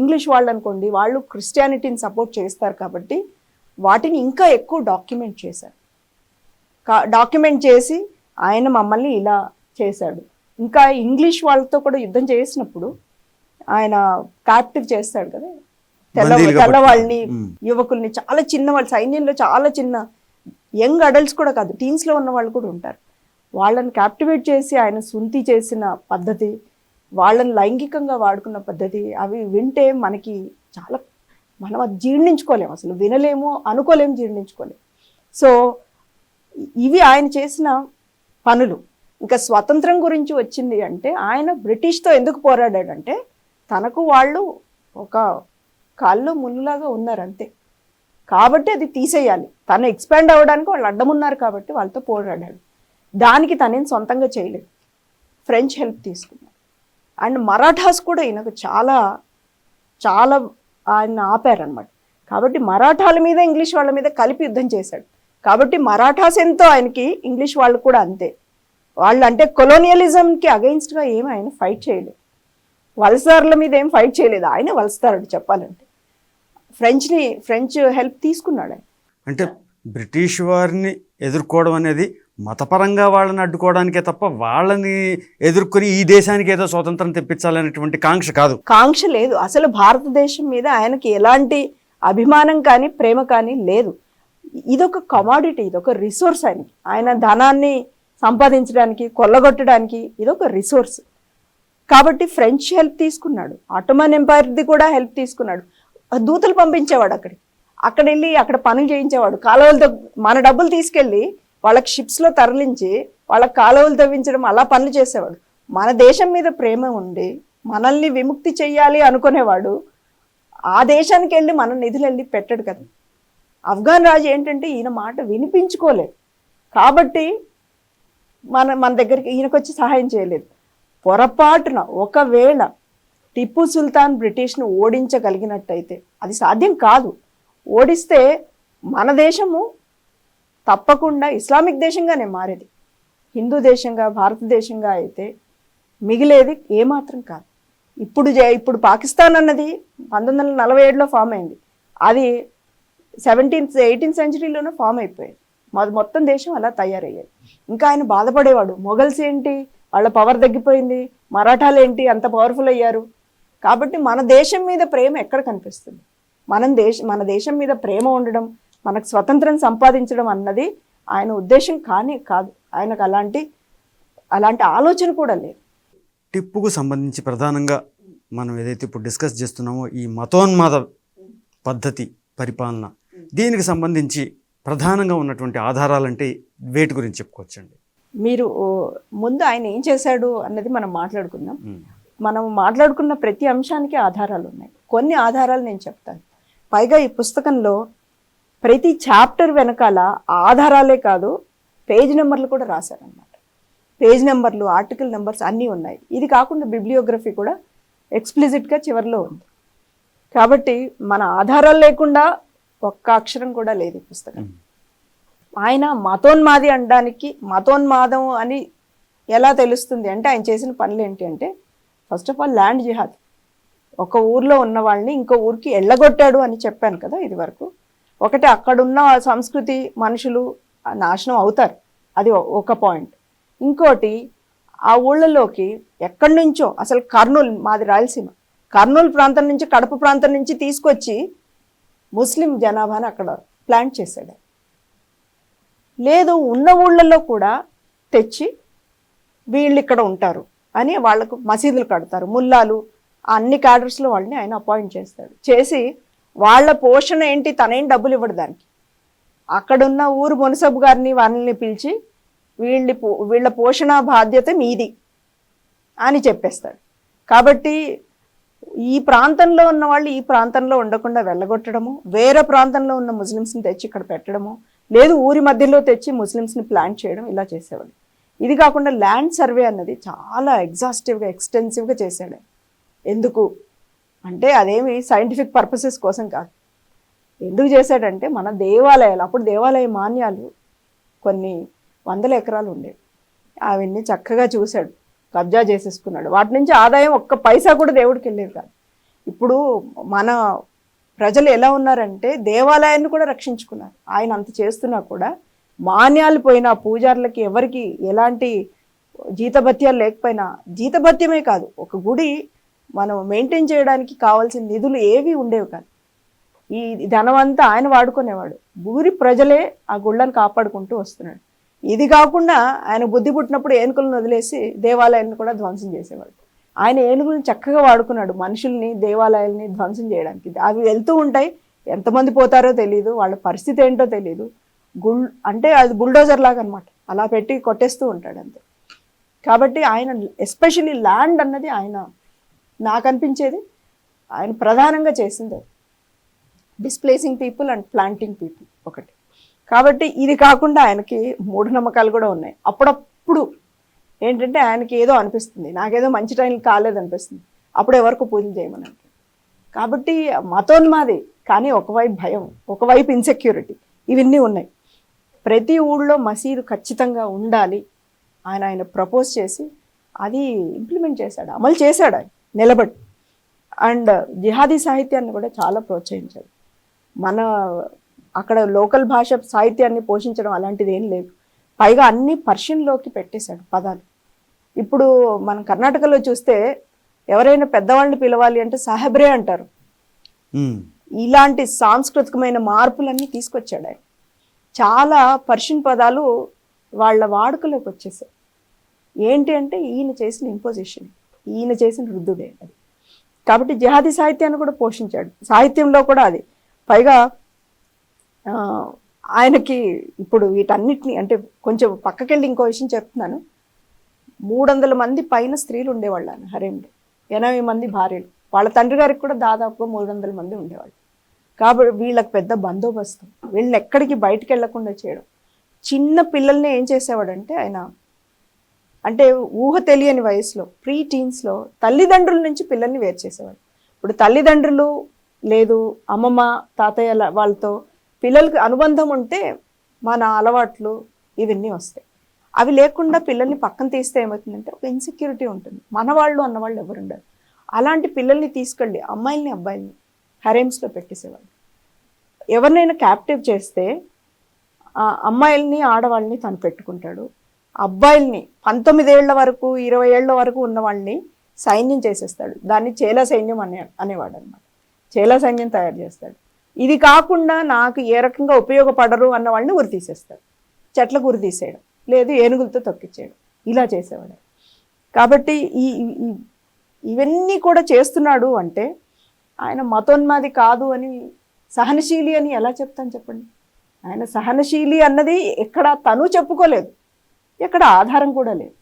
ఇంగ్లీష్ వాళ్ళు అనుకోండి, వాళ్ళు క్రిస్టియానిటీని సపోర్ట్ చేస్తారు కాబట్టి వాటిని ఇంకా ఎక్కువ డాక్యుమెంట్ చేశారు. డాక్యుమెంట్ చేసి ఆయన మమ్మల్ని ఇలా చేశాడు. ఇంకా ఇంగ్లీష్ వాళ్ళతో కూడా యుద్ధం చేసినప్పుడు ఆయన క్యాప్టివ్ చేస్తాడు కదా తెల్లవాళ్ళని, యువకుల్ని, చాలా చిన్న వాళ్ళు, సైన్యంలో చాలా చిన్న యంగ్ అడల్ట్స్ కూడా కాదు, టీన్స్లో ఉన్న వాళ్ళు కూడా ఉంటారు. వాళ్ళని క్యాప్టివేట్ చేసి ఆయన సుంతి చేసిన పద్ధతి, వాళ్ళని లైంగికంగా వాడుకున్న పద్ధతి, అవి వింటే మనకి చాలా, మనం అది జీర్ణించుకోలేము, అసలు వినలేము, అనుకోలేము, జీర్ణించుకోలేము. సో ఇవి ఆయన చేసిన పనులు. ఇంకా స్వతంత్రం గురించి వచ్చింది అంటే ఆయన బ్రిటిష్తో ఎందుకు పోరాడాడంటే తనకు వాళ్ళు ఒక కాల్లో ముళ్ళులాగా ఉన్నారు అంతే, కాబట్టి అది తీసేయాలి. తను ఎక్స్పాండ్ అవ్వడానికి వాళ్ళు అడ్డమున్నారు కాబట్టి వాళ్ళతో పోరాడాడు. దానికి తనేం సొంతంగా చేయలేదు, ఫ్రెంచ్ హెల్ప్ తీసుకున్నాడు. అండ్ మరాఠాస్ కూడా ఈయనకు చాలా చాలా ఆయన ఆపారనమాట. కాబట్టి మరాఠాల మీద ఇంగ్లీష్ వాళ్ళ మీద కలిపి యుద్ధం చేశాడు. కాబట్టి మరాఠాస్ ఎంతో ఆయనకి ఇంగ్లీష్ వాళ్ళు కూడా అంతే. వాళ్ళు అంటే కొలోనియలిజంకి అగెయిన్స్ట్గా ఏమి ఆయన ఫైట్ చేయలేదు, వలసదారుల మీద ఏం ఫైట్ చేయలేదు. ఆయన వలసదారుడు చెప్పాలంటే. ఫ్రెంచ్ హెల్ప్ తీసుకున్నాడు ఆయన. అంటే బ్రిటిష్ వారిని ఎదుర్కోవడం అనేది మతపరంగా వాళ్ళని అడ్డుకోవడానికే తప్ప వాళ్ళని ఎదుర్కొని ఈ దేశానికి ఏదో స్వతంత్రం తెప్పించాలనేటువంటి కాంక్ష కాదు. కాంక్ష లేదు, అసలు భారతదేశం మీద ఆయనకి ఎలాంటి అభిమానం కానీ ప్రేమ కానీ లేదు. ఇదొక కమాడిటీ, ఇదొక రిసోర్స్. ఆయన ధనాన్ని సంపాదించడానికి, కొల్లగొట్టడానికి ఇదొక రిసోర్స్. కాబట్టి ఫ్రెంచ్ హెల్ప్ తీసుకున్నాడు, ఆటోమన్ ఎంపైర్ది కూడా హెల్ప్ తీసుకున్నాడు. దూతలు పంపించేవాడు అక్కడ వెళ్ళి అక్కడ పనులు చేయించేవాడు. కాలువలతో మన డబ్బులు తీసుకెళ్ళి వాళ్ళకి షిప్స్లో తరలించి వాళ్ళకి కాలువలు తవ్వించడం, అలా పనులు చేసేవాడు. మన దేశం మీద ప్రేమ ఉండి మనల్ని విముక్తి చెయ్యాలి అనుకునేవాడు ఆ దేశానికి వెళ్ళి మన నిధులు వెళ్ళి పెట్టాడు కదా. ఆఫ్ఘన్ రాజు ఏంటంటే ఈయన మాట వినిపించుకోలేదు కాబట్టి మన దగ్గరికి ఈయనకు వచ్చి సహాయం చేయలేదు. పొరపాటున ఒకవేళ టిప్పు సుల్తాన్ బ్రిటిష్ను ఓడించగలిగినట్టయితే, అది సాధ్యం కాదు, ఓడిస్తే మన దేశము తప్పకుండా ఇస్లామిక్ దేశంగానే మారేది. హిందూ దేశంగా భారతదేశంగా అయితే మిగిలేది ఏమాత్రం కాదు. ఇప్పుడు పాకిస్తాన్ అన్నది 1947లో ఫామ్ అయింది, అది 18th సెంచరీలోనే ఫామ్ అయిపోయింది. మొత్తం దేశం అలా తయారయ్యాయి. ఇంకా ఆయన బాధపడేవాడు, మొఘల్స్ ఏంటి వాళ్ళ పవర్ తగ్గిపోయింది, మరాఠాలు ఏంటి అంత పవర్ఫుల్ అయ్యారు. కాబట్టి మన దేశం మీద ప్రేమ ఎక్కడ కనిపిస్తుంది? మన దేశం మీద ప్రేమ ఉండడం, మనకు స్వతంత్రం సంపాదించడం అన్నది ఆయన ఉద్దేశం కానే కాదు. ఆయనకు అలాంటి ఆలోచన కూడా లేదు. టిప్పుకు సంబంధించి ప్రధానంగా మనం ఏదైతే ఇప్పుడు డిస్కస్ చేస్తున్నామో ఈ మతోన్మాద పద్ధతి పరిపాలన, దీనికి సంబంధించి ప్రధానంగా ఉన్నటువంటి ఆధారాలంటే వేటి గురించి చెప్పుకోవచ్చండి? మీరు ముందు ఆయన ఏం చేశాడు అన్నది మనం మాట్లాడుకుందాం. మనం మాట్లాడుకున్న ప్రతి అంశానికి ఆధారాలు ఉన్నాయి. కొన్ని ఆధారాలు నేను చెప్తాను. పైగా ఈ పుస్తకంలో ప్రతి చాప్టర్ వెనకాల ఆధారాలే కాదు, పేజ్ నెంబర్లు కూడా రాశారనమాట. పేజ్ నెంబర్లు, ఆర్టికల్ నెంబర్స్ అన్నీ ఉన్నాయి. ఇది కాకుండా బిబ్లియోగ్రఫీ కూడా ఎక్స్ప్లిసిట్గా చివరిలో ఉంది. కాబట్టి మన ఆధారాలు లేకుండా ఒక్క అక్షరం కూడా లేదు ఈ పుస్తకం. ఆయన మతోన్మాది అనడానికి, మతోన్మాదం అని ఎలా తెలుస్తుంది అంటే ఆయన చేసిన పనులు ఏంటి అంటే, ఫస్ట్ ఆఫ్ ఆల్ ల్యాండ్ జిహాద్. ఒక ఊర్లో ఉన్న వాళ్ళని ఇంకో ఊరికి ఎళ్ళగొట్టాడు అని చెప్పాను కదా ఇది వరకు. ఒకటి అక్కడున్న సంస్కృతి మనుషులు నాశనం అవుతారు, అది ఒక పాయింట్. ఇంకోటి ఆ ఊళ్ళలోకి ఎక్కడి నుంచో, అసలు కర్నూలు, మాది రాయలసీమ, కర్నూలు ప్రాంతం నుంచి కడప ప్రాంతం నుంచి తీసుకొచ్చి ముస్లిం జనాభాని అక్కడ ప్లాంట్ చేశాడు. లేదు ఉన్న ఊళ్ళల్లో కూడా తెచ్చి వీళ్ళు ఇక్కడ ఉంటారు అని వాళ్ళకు మసీదులు కడతారు, ముల్లాలు, అన్ని క్యాడర్స్లో వాళ్ళని ఆయన అపాయింట్ చేస్తాడు. చేసి వాళ్ళ పోషణ ఏంటి, తనేం డబ్బులు ఇవ్వడు దానికి. అక్కడున్న ఊరు మునసబు గారిని వాళ్ళని పిలిచి వీళ్ళ పోషణ బాధ్యత మీది అని చెప్పేస్తాడు. కాబట్టి ఈ ప్రాంతంలో ఉన్న వాళ్ళు ఈ ప్రాంతంలో ఉండకుండా వెళ్ళగొట్టడము, వేరే ప్రాంతంలో ఉన్న ముస్లిమ్స్ని తెచ్చి ఇక్కడ పెట్టడము, లేదు ఊరి మధ్యలో తెచ్చి ముస్లిమ్స్ని ప్లాంట్ చేయడం, ఇలా చేసేవాడు. ఇది కాకుండా ల్యాండ్ సర్వే అన్నది చాలా ఎగ్జాస్టివ్గా, ఎక్స్టెన్సివ్గా చేశాడు. ఎందుకు అంటే అదేమి సైంటిఫిక్ పర్పసెస్ కోసం కాదు. ఎందుకు చేశాడంటే మన దేవాలయాలు, అప్పుడు దేవాలయ మాన్యాలు కొన్ని 100 ఎకరాలు ఉండేవి, అవన్నీ చక్కగా చూశాడు, కబ్జా చేసేసుకున్నాడు. వాటి నుంచి ఆదాయం ఒక్క పైసా కూడా దేవుడికి వెళ్ళేది కాదు. ఇప్పుడు మన ప్రజలు ఎలా ఉన్నారంటే దేవాలయాన్ని కూడా రక్షించుకున్నారు. ఆయన అంత చేస్తున్నా కూడా మాన్యాలు పోయినా, పూజారులకి ఎవరికి ఎలాంటి జీతభత్యాలు లేకపోయినా, జీతభత్యమే కాదు, ఒక గుడి మనం మెయింటైన్ చేయడానికి కావాల్సిన నిధులు ఏవి ఉండేవి కాదు. ఈ ధనమంతా ఆయన వాడుకునేవాడు. ఊరి ప్రజలే ఆ గుళ్ళను కాపాడుకుంటూ వస్తున్నాడు. ఇది కాకుండా ఆయన బుద్ధి పుట్టినప్పుడు ఏనుగులను వదిలేసి దేవాలయాలను కూడా ధ్వంసం చేసేవాడు. ఆయన ఏనుగులను చక్కగా వాడుకున్నాడు మనుషుల్ని, దేవాలయాల్ని ధ్వంసం చేయడానికి. అవి వెళ్తూ ఉంటాయి, ఎంతమంది పోతారో తెలియదు, వాళ్ళ పరిస్థితి ఏంటో తెలియదు. అంటే అది బుల్డోజర్ లాగా అనమాట, అలా పెట్టి కొట్టేస్తూ ఉంటాడు అంతే. కాబట్టి ఆయన ఎస్పెషల్లీ ల్యాండ్ అన్నది ఆయన, నాకు అనిపించేది ఆయన ప్రధానంగా చేసింది displacing people and planting people ఒకటి. కాబట్టి ఇది కాకుండా ఆయనకి మూఢనమ్మకాలు కూడా ఉన్నాయి. అప్పుడప్పుడు ఏంటంటే ఆయనకి ఏదో అనిపిస్తుంది, నాకేదో మంచి టైం కాలేదనిపిస్తుంది, అప్పుడు ఎవరికో పూజలు చేయమని అంటారు. కాబట్టి మతోన్మాది, కానీ ఒకవైపు భయం, ఒకవైపు ఇన్సెక్యూరిటీ, ఇవన్నీ ఉన్నాయి. ప్రతి ఊళ్ళో మసీదు ఖచ్చితంగా ఉండాలి ఆయన ప్రపోజ్ చేసి అది ఇంప్లిమెంట్ చేశాడు, అమలు చేశాడు ఆయన నిలబడి. అండ్ జిహాదీ సాహిత్యాన్ని కూడా చాలా ప్రోత్సహించాడు. మన అక్కడ లోకల్ భాష సాహిత్యాన్ని పోషించడం అలాంటిది ఏం లేదు. పైగా అన్ని పర్షియన్లోకి పెట్టేశాడు పదాలు. ఇప్పుడు మనం కర్ణాటకలో చూస్తే ఎవరైనా పెద్దవాళ్ళని పిలవాలి అంటే సాహెబ్రే అంటారు. ఇలాంటి సాంస్కృతికమైన మార్పులన్నీ తీసుకొచ్చాడు ఆయన. చాలా పర్షియన్ పదాలు వాళ్ళ వాడుకలోకి వచ్చేసాయి. ఏంటి అంటే ఈయన చేసిన ఇంపోజిషన్, ఈయన చేసిన రుద్దుడే అది. కాబట్టి జిహాదీ సాహిత్యాన్ని కూడా పోషించాడు. సాహిత్యంలో కూడా అది. పైగా ఆయనకి ఇప్పుడు వీటన్నిటిని అంటే కొంచెం పక్కకెళ్ళి ఇంకో విషయం చెప్తున్నాను. 300 మంది పైన స్త్రీలు ఉండేవాళ్ళు ఆయన హరేంలో, 80 మంది భార్యలు. వాళ్ళ తండ్రి గారికి కూడా దాదాపుగా 300 మంది ఉండేవాళ్ళు. కాబట్టి వీళ్ళకి పెద్ద బందోబస్తు, వీళ్ళని ఎక్కడికి బయటికి వెళ్లకుండా చేయడం. చిన్న పిల్లల్ని ఏం చేసేవాడంటే ఆయన, అంటే ఊహ తెలియని వయసులో ప్రీ టీన్స్లో తల్లిదండ్రుల నుంచి పిల్లల్ని వేరు చేసేవాడు. ఇప్పుడు తల్లిదండ్రులు లేదు అమ్మమ్మ తాతయ్య వాళ్ళతో పిల్లలకి అనుబంధం ఉంటే మన అలవాట్లు ఇవన్నీ వస్తాయి. అవి లేకుండా పిల్లల్ని పక్కన తీస్తే ఏమవుతుందంటే ఒక ఇన్సెక్యూరిటీ ఉంటుంది. మనవాళ్ళు అన్నవాళ్ళు ఎవరు ఉండరు. అలాంటి పిల్లల్ని తీసుకెళ్ళి అమ్మాయిల్ని అబ్బాయిల్ని హరేమ్స్లో పెట్టేసేవాళ్ళు. ఎవరినైనా క్యాప్టివ్ చేస్తే అమ్మాయిల్ని ఆడవాళ్ళని తను పెట్టుకుంటాడు. అబ్బాయిల్ని 19 ఏళ్ల వరకు 20 ఏళ్ల వరకు ఉన్న వాళ్ళని సైన్యం చేసేస్తాడు. దాన్ని చేలా సైన్యం అనేవాడు అనమాట. చేలా సైన్యం తయారు చేస్తాడు. ఇది కాకుండా నాకు ఏ రకంగా ఉపయోగపడరు అన్న వాళ్ళని ఉరి తీసేస్తాడు. చెట్లకు ఉరి తీసేయడం, లేదు ఏనుగులతో తొక్కిచ్చేయడం, ఇలా చేసేవాడు. కాబట్టి ఇవన్నీ కూడా చేస్తున్నాడు అంటే ఆయన మతోన్మాది కాదు అని, సహనశీలి అని ఎలా చెప్తాను చెప్పండి. ఆయన సహనశీలి అన్నది ఎక్కడ తను చెప్పుకోలేదు, ఎక్కడ ఆధారం కూడా లేదు.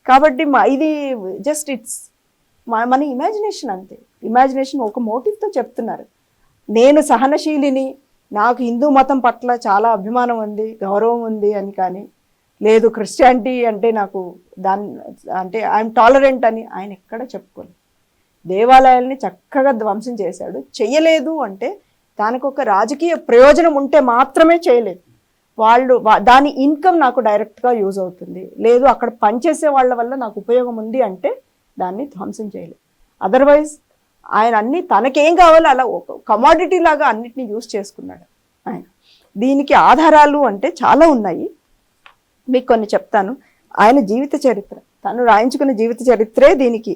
కాబట్టి ఇది జస్ట్ ఇట్స్ మన ఇమాజినేషన్ అంతే. ఇమాజినేషన్ ఒక మోటివ్తో చెప్తున్నారు. నేను సహనశీలిని, నాకు హిందూ మతం పట్ల చాలా అభిమానం ఉంది, గౌరవం ఉంది అని, కానీ లేదు క్రిస్టియానిటీ అంటే నాకు అంటే ఐఎమ్ టాలరెంట్ అని ఆయన ఎక్కడ చెప్పుకోలేదు. దేవాలయాల్ని చక్కగా ధ్వంసం చేశాడు. చెయ్యలేదు అంటే దానికి ఒక రాజకీయ ప్రయోజనం ఉంటే మాత్రమే చేయలేదు. వాళ్ళు దాని ఇన్కమ్ నాకు డైరెక్ట్గా యూజ్ అవుతుంది, లేదు అక్కడ పనిచేసే వాళ్ళ వల్ల నాకు ఉపయోగం ఉంది అంటే దాన్ని ధ్వంసం చేయలేదు. అదర్వైజ్ ఆయన అన్ని తనకేం కావాలో అలా ఒక కమాడిటీ లాగా అన్నిటినీ యూజ్ చేసుకున్నాడు ఆయన. దీనికి ఆధారాలు అంటే చాలా ఉన్నాయి, మీకు కొన్ని చెప్తాను. ఆయన జీవిత చరిత్ర, తను రాయించుకున్న జీవిత చరిత్రే దీనికి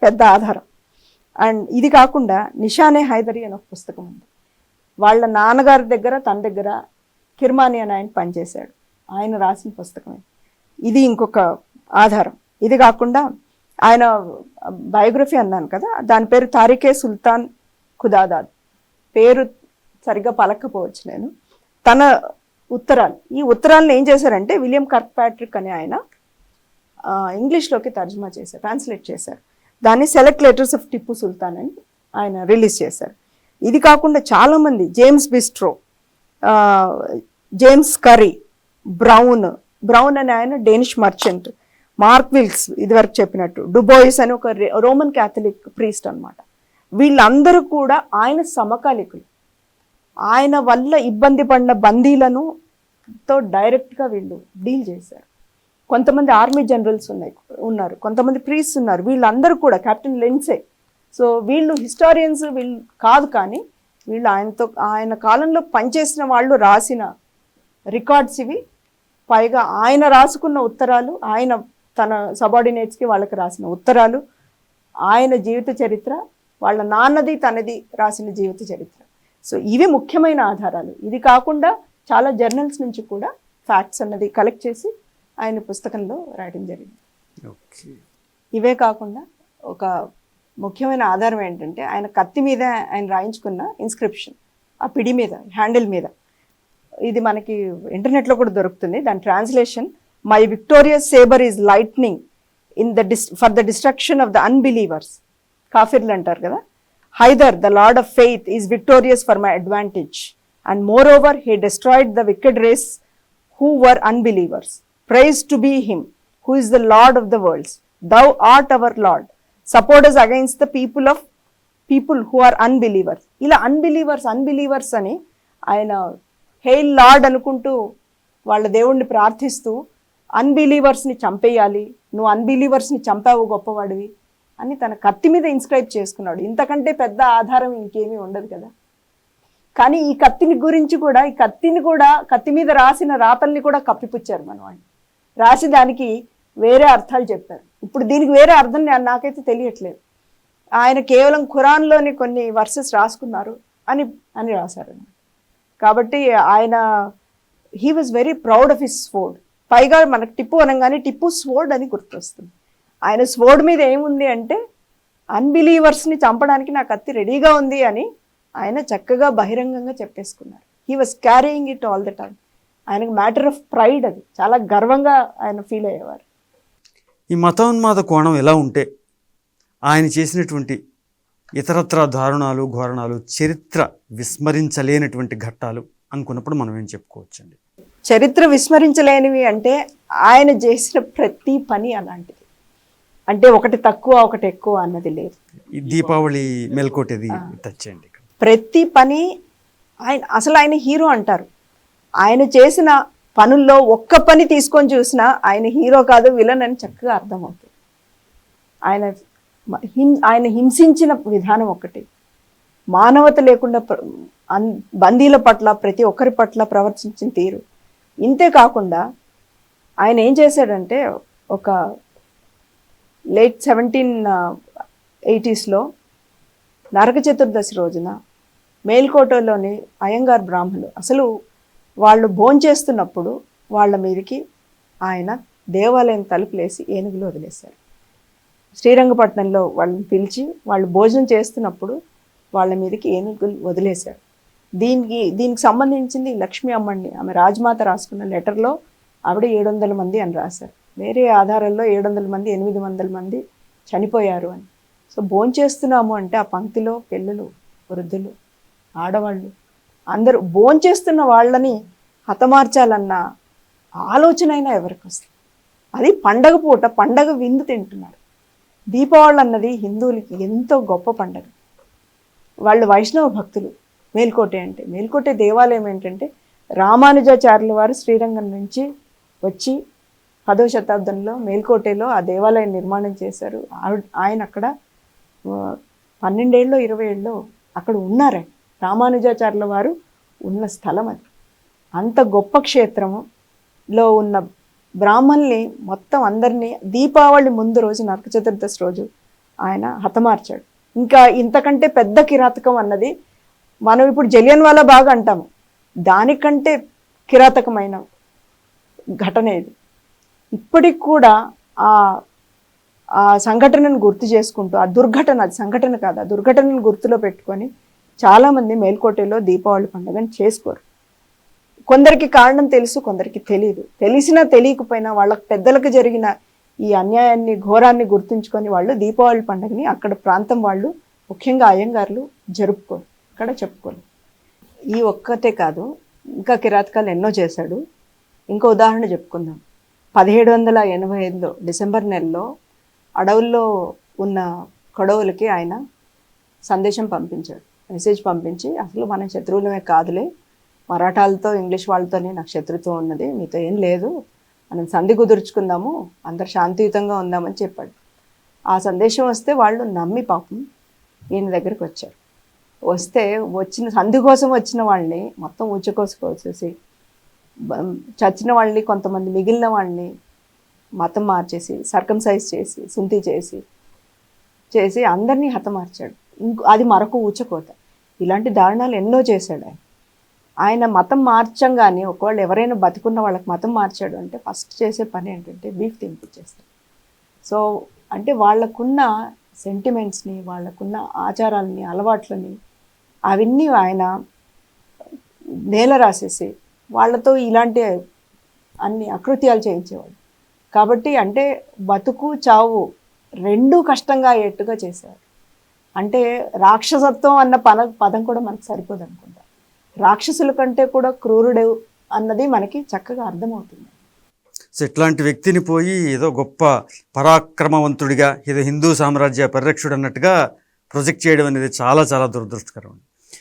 పెద్ద ఆధారం. అండ్ ఇది కాకుండా నిషానే హైదరీ అనే ఒక పుస్తకం ఉంది. వాళ్ళ నాన్నగారి దగ్గర తన దగ్గర కిర్మాని అని ఆయన పనిచేశాడు, ఆయన రాసిన పుస్తకమే. ఇది ఇంకొక ఆధారం. ఇది కాకుండా ఆయన బయోగ్రఫీ అన్నాను కదా, దాని పేరు తారికే సుల్తాన్ ఖుదాదాద్. పేరు సరిగ్గా పలకపోవచ్చు నేను. తన ఉత్తరాలు, ఈ ఉత్తరాలను ఏం చేశారంటే విలియం కర్క్ ప్యాట్రిక్ అనే ఆయన ఇంగ్లీష్లోకి తర్జుమా చేశారు, ట్రాన్స్లేట్ చేశారు. దాన్ని select letters of Tipu Sultan అని ఆయన రిలీజ్ చేశారు. ఇది కాకుండా చాలామంది, James bistro, James curry, brown అనే ఆయన డేనిష్ మర్చెంట్, మార్క్ విల్స్ ఇదివరకు చెప్పినట్టు, డుబోయిస్ అని ఒక రోమన్ క్యాథలిక్ ప్రీస్ట్ అనమాట. వీళ్ళందరూ కూడా ఆయన సమకాలికులు. ఆయన వల్ల ఇబ్బంది పడిన బందీలను డైరెక్ట్గా వీళ్ళు డీల్ చేశారు. కొంతమంది ఆర్మీ జనరల్స్ ఉన్నారు, కొంతమంది ప్రీస్ట్ ఉన్నారు. వీళ్ళందరూ కూడా కెప్టెన్ లెన్సే. సో వీళ్ళు హిస్టారియన్స్ వీళ్ళు కాదు, కానీ వీళ్ళు ఆయన కాలంలో పనిచేసిన వాళ్ళు రాసిన రికార్డ్స్ ఇవి. పైగా ఆయన రాసుకున్న ఉత్తరాలు, ఆయన తన సబార్డినేట్స్కి వాళ్ళకి రాసిన ఉత్తరాలు, ఆయన జీవిత చరిత్ర, వాళ్ళ నాన్నది తనది రాసిన జీవిత చరిత్ర. సో ఇవి ముఖ్యమైన ఆధారాలు. ఇది కాకుండా చాలా జర్నల్స్ నుంచి కూడా ఫ్యాక్ట్స్ అన్నది కలెక్ట్ చేసి ఆయన పుస్తకంలో రాయడం జరిగింది. ఇవే కాకుండా ఒక ముఖ్యమైన ఆధారం ఏంటంటే ఆయన కత్తి మీద ఆయన రాయించుకున్న ఇన్స్క్రిప్షన్, ఆ పిడి మీద, హ్యాండిల్ మీద. ఇది మనకి ఇంటర్నెట్లో కూడా దొరుకుతుంది. దాని translation, my victorious sabre is lightning for the destruction of the unbelievers. కాఫిర్లు అంటారు కదా. Haidar the lord of faith is victorious for my advantage, and moreover he destroyed the wicked race who were unbelievers. Praise to be him who is the lord of the worlds. Thou art our lord. Support us against the people who are unbelievers. ఇలా unbelievers అని ఆయన hail lord అనుకుంటూ వాళ్ళ దేవుణ్ణి ప్రార్థిస్తూ అన్బిలీవర్స్ని చంపేయాలి, నువ్వు అన్బిలీవర్స్ని చంపావు గొప్పవాడివి అని తన కత్తి మీద ఇన్స్క్రైబ్ చేసుకున్నాడు. ఇంతకంటే పెద్ద ఆధారం ఇంకేమీ ఉండదు కదా. కానీ ఈ కత్తిని గురించి కూడా, ఈ కత్తిని కూడా, కత్తి మీద రాసిన రాతల్ని కూడా కప్పిపుచ్చారు మన వాళ్ళు. రాసి దానికి వేరే అర్థాలు చెప్పారు. ఇప్పుడు దీనికి వేరే అర్థం నాకైతే తెలియట్లేదు. ఆయన కేవలం ఖురాన్లోని కొన్ని వర్సెస్ రాసుకున్నారు అని అని రాశారు. కాబట్టి ఆయన he was very proud of his sword. పైగా మనకు టిప్పు అనగానే టిప్పు స్వోర్డ్ అని గుర్తొస్తుంది. ఆయన స్వోర్డ్ మీద ఏముంది అంటే అన్బిలీవర్స్ని చంపడానికి నా కత్తి రెడీగా ఉంది అని ఆయన చక్కగా బహిరంగంగా చెప్పేసుకున్నారు. He was carrying it all the time. ఆయనకు మ్యాటర్ ఆఫ్ ప్రైడ్, అది చాలా గర్వంగా ఆయన ఫీల్ అయ్యేవారు. ఈ మతోన్మాద కోణం ఎలా ఉంటే ఆయన చేసినటువంటి ఇతరత్ర దారుణాలు, ఘోరణాలు, చరిత్ర విస్మరించలేనటువంటి ఘట్టాలు అనుకున్నప్పుడు మనం ఏం చెప్పుకోవచ్చండి? చరిత్ర విస్మరించలేనివి అంటే ఆయన చేసిన ప్రతి పని అలాంటిది. అంటే ఒకటి తక్కువ ఒకటి ఎక్కువ అన్నది లేదు. ఈ దీపావళి మెల్కోటేది టచ్ చేయండి. ప్రతి పని అసలు ఆయన హీరో అంటారు. ఆయన చేసిన పనుల్లో ఒక్క పని తీసుకొని చూసినా ఆయన హీరో కాదు, విలన్ అని చక్కగా అర్థమవుతుంది. ఆయన హింసించిన విధానం ఒకటి, మానవత లేకుండా బందీల పట్ల, ప్రతి ఒక్కరి పట్ల ప్రవర్తించిన తీరు. ఇంతే కాకుండా ఆయన ఏం చేశాడంటే, ఒక లేట్ 1780s నరక చతుర్దశి రోజున మేల్కోటలోని అయ్యంగార్ బ్రాహ్మణులు అసలు వాళ్ళు భోంచేస్తున్నప్పుడు వాళ్ళ మీదకి ఆయన దేవాలయం తలుపులేసి ఏనుగులు వదిలేశారు. శ్రీరంగపట్నంలో వాళ్ళని పిలిచి వాళ్ళు భోజనం చేస్తున్నప్పుడు వాళ్ళ మీదకి ఏనుగులు వదిలేశారు. దీనికి సంబంధించింది లక్ష్మీ అమ్మని, ఆమె రాజమాత రాసుకున్న లెటర్లో ఆవిడ 700 మంది అని రాశారు. వేరే ఆధారాల్లో 700 మంది, 800 మంది చనిపోయారు అని. సో భోంచేస్తున్నాము అంటే ఆ పంక్తిలో పిల్లలు, వృద్ధులు, ఆడవాళ్ళు అందరూ భోంచేస్తున్న వాళ్ళని హతమార్చాలన్న ఆలోచన అయినా ఎవరికి వస్తుంది? అది పండగ పూట పండగ విందు తింటున్నారు. దీపావళి అన్నది హిందువులకి ఎంతో గొప్ప పండగ. వాళ్ళు వైష్ణవ భక్తులు. మేల్కోటే అంటే, మేల్కోటే దేవాలయం ఏంటంటే రామానుజాచార్యుల వారు శ్రీరంగం నుంచి వచ్చి 10వ శతాబ్దంలో మేల్కోటేలో ఆ దేవాలయం నిర్మాణం చేశారు. ఆయన అక్కడ 12 ఏళ్ళో 20 ఏళ్ళో అక్కడ ఉన్నారు. రామానుజాచార్యుల వారు ఉన్న స్థలం అది. అంత గొప్ప క్షేత్రములో ఉన్న బ్రాహ్మణుల్ని మొత్తం అందరినీ దీపావళి ముందు రోజు, నరక చతుర్దశి రోజు ఆయన హతమార్చాడు. ఇంకా ఇంతకంటే పెద్ద కిరాతకం అన్నది మనం ఇప్పుడు జలియన్వాలా బాగ్ అంటాము, దానికంటే కిరాతకమైన ఘటన ఇది. ఇప్పటికి కూడా ఆ సంఘటనను గుర్తు చేసుకుంటూ, ఆ దుర్ఘటన, అది సంఘటన కాదు, ఆ దుర్ఘటనను గుర్తులో పెట్టుకొని చాలామంది మేల్కోటేలో దీపావళి పండుగను చేసుకోరు. కొందరికి కారణం తెలుసు, కొందరికి తెలియదు. తెలిసినా తెలియకపోయినా వాళ్ళ పెద్దలకు జరిగిన ఈ అన్యాయాన్ని, ఘోరాన్ని గుర్తుంచుకొని వాళ్ళు దీపావళి పండుగని అక్కడ ప్రాంతం వాళ్ళు, ముఖ్యంగా అయ్యంగార్లు జరుపుకోరు, అక్కడ చెప్పుకోరు. ఈ ఒక్కటే కాదు, ఇంకా కిరాతకాలు ఎన్నో చేశాడు. ఇంకో ఉదాహరణ చెప్పుకుందాం. 1785లో డిసెంబర్ నెలలో అడవుల్లో ఉన్న కొడవులకి ఆయన సందేశం పంపించాడు. మెసేజ్ పంపించి, అసలు మనం శత్రువులమే కాదులే, మరాఠాలతో, ఇంగ్లీష్ వాళ్ళతోనే నాకు శత్రుత్వం ఉన్నది, మీతో ఏం లేదు, మనం సంధి కుదుర్చుకుందాము, అందరు శాంతియుతంగా ఉందామని చెప్పాడు. ఆ సందేశం వస్తే వాళ్ళు నమ్మి పాపం ఈయన దగ్గరికి వచ్చారు. వస్తే వచ్చిన సంధి కోసం వచ్చిన వాళ్ళని మొత్తం ఊచకోసుకొచ్చేసి, చచ్చిన వాళ్ళని, కొంతమంది మిగిలిన వాళ్ళని మతం మార్చేసి, సర్కంసైజ్ చేసి, సుంతి చేసి అందరినీ హతమార్చాడు. అది మరొక ఊచకోత. ఇలాంటి దారుణాలు ఎన్నో చేశాడు ఆయన. ఆయన మతం మార్చంగానే, ఒకవేళ ఎవరైనా బతికున్న వాళ్ళకి మతం మార్చాడు అంటే ఫస్ట్ చేసే పని ఏంటంటే బీఫ్ తినిపించేస్తారు. సో అంటే వాళ్ళకున్న సెంటిమెంట్స్ని, వాళ్ళకున్న ఆచారాలని, అలవాట్లని అవన్నీ ఆయన నేల రాసేసి వాళ్ళతో ఇలాంటి అన్ని అకృత్యాలు చేయించేవాడు. కాబట్టి అంటే బతుకు చావు రెండూ కష్టంగా అయ్యేట్టుగా చేసేవాడు. అంటే రాక్షసత్వం అన్న పదం కూడా మనకు సరిపోదు అనుకుంటా. రాక్షసుల కంటే కూడా క్రూరుడు అన్నది మనకి చక్కగా అర్థమవుతుంది. సో ఇట్లాంటి వ్యక్తిని పోయి ఏదో గొప్ప పరాక్రమవంతుడిగా, ఏదో హిందూ సామ్రాజ్య పరిరక్షుడు అన్నట్టుగా ప్రొజెక్ట్ చేయడం అనేది చాలా చాలా దురదృష్టకరం.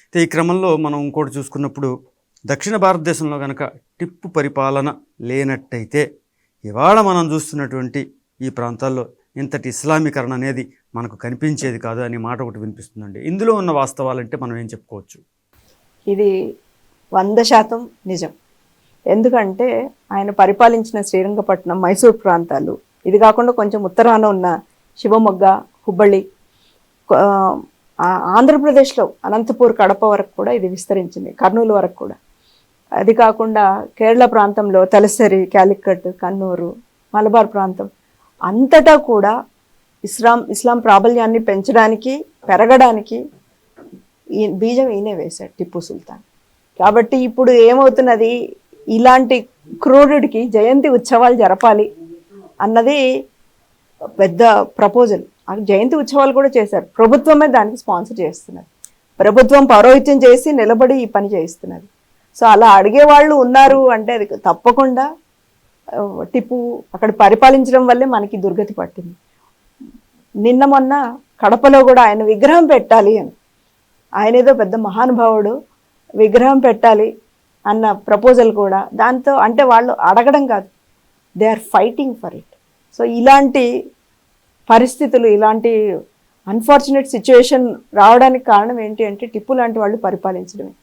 అయితే ఈ క్రమంలో మనం ఇంకోటి చూసుకున్నప్పుడు, దక్షిణ భారతదేశంలో కనుక టిప్పు పరిపాలన లేనట్టయితే ఇవాళ మనం చూస్తున్నటువంటి ఈ ప్రాంతాల్లో ఇంతటి ఇస్లామీకరణ అనేది మనకు కనిపించేది కాదు అనే మాట ఒకటి వినిపిస్తుందండి. ఇందులో ఉన్న వాస్తవాలంటే మనం ఏం చెప్పుకోవచ్చు? ఇది 100% నిజం. ఎందుకంటే ఆయన పరిపాలించిన శ్రీరంగపట్నం, మైసూర్ ప్రాంతాలు, ఇది కాకుండా కొంచెం ఉత్తరాన ఉన్న శివమొగ్గ, హుబ్బళ్ళి, ఆంధ్రప్రదేశ్లో అనంతపూర్, కడప వరకు కూడా ఇది విస్తరించింది, కర్నూలు వరకు కూడా. అది కాకుండా కేరళ ప్రాంతంలో తలసరి, కాలికట్, కన్నూరు, మలబార్ ప్రాంతం అంతటా కూడా ఇస్లాం ప్రాబల్యాన్ని పెంచడానికి, పెరగడానికి ఈ బీజం ఈయనే వేశాడు టిప్పు సుల్తాన్. కాబట్టి ఇప్పుడు ఏమవుతున్నది, ఇలాంటి క్రూరుడికి జయంతి ఉత్సవాలు జరపాలి అన్నది పెద్ద ప్రపోజల్. ఆ జయంతి ఉత్సవాలు కూడా చేశారు, ప్రభుత్వమే దానికి స్పాన్సర్ చేస్తున్నది, ప్రభుత్వం పౌరోహిత్యం చేసి నిలబడి ఈ పని చేయిస్తున్నది. సో అలా అడిగేవాళ్ళు ఉన్నారు అంటే అది తప్పకుండా టిప్పు అక్కడ పరిపాలించడం వల్లే మనకి దుర్గతి పట్టింది. నిన్న మొన్న కడపలో కూడా ఆయన విగ్రహం పెట్టాలి అని, ఆయన ఏదో పెద్ద మహానుభావుడు, విగ్రహం పెట్టాలి అన్న ప్రపోజల్ కూడా దాంతో, అంటే వాళ్ళు అడగడం కాదు, they are fighting for it. So ఇలాంటి పరిస్థితులు, ఇలాంటి అన్ఫార్చునేట్ సిచ్యువేషన్ రావడానికి కారణం ఏంటి అంటే టిప్పు లాంటి వాళ్ళు పరిపాలించడమే.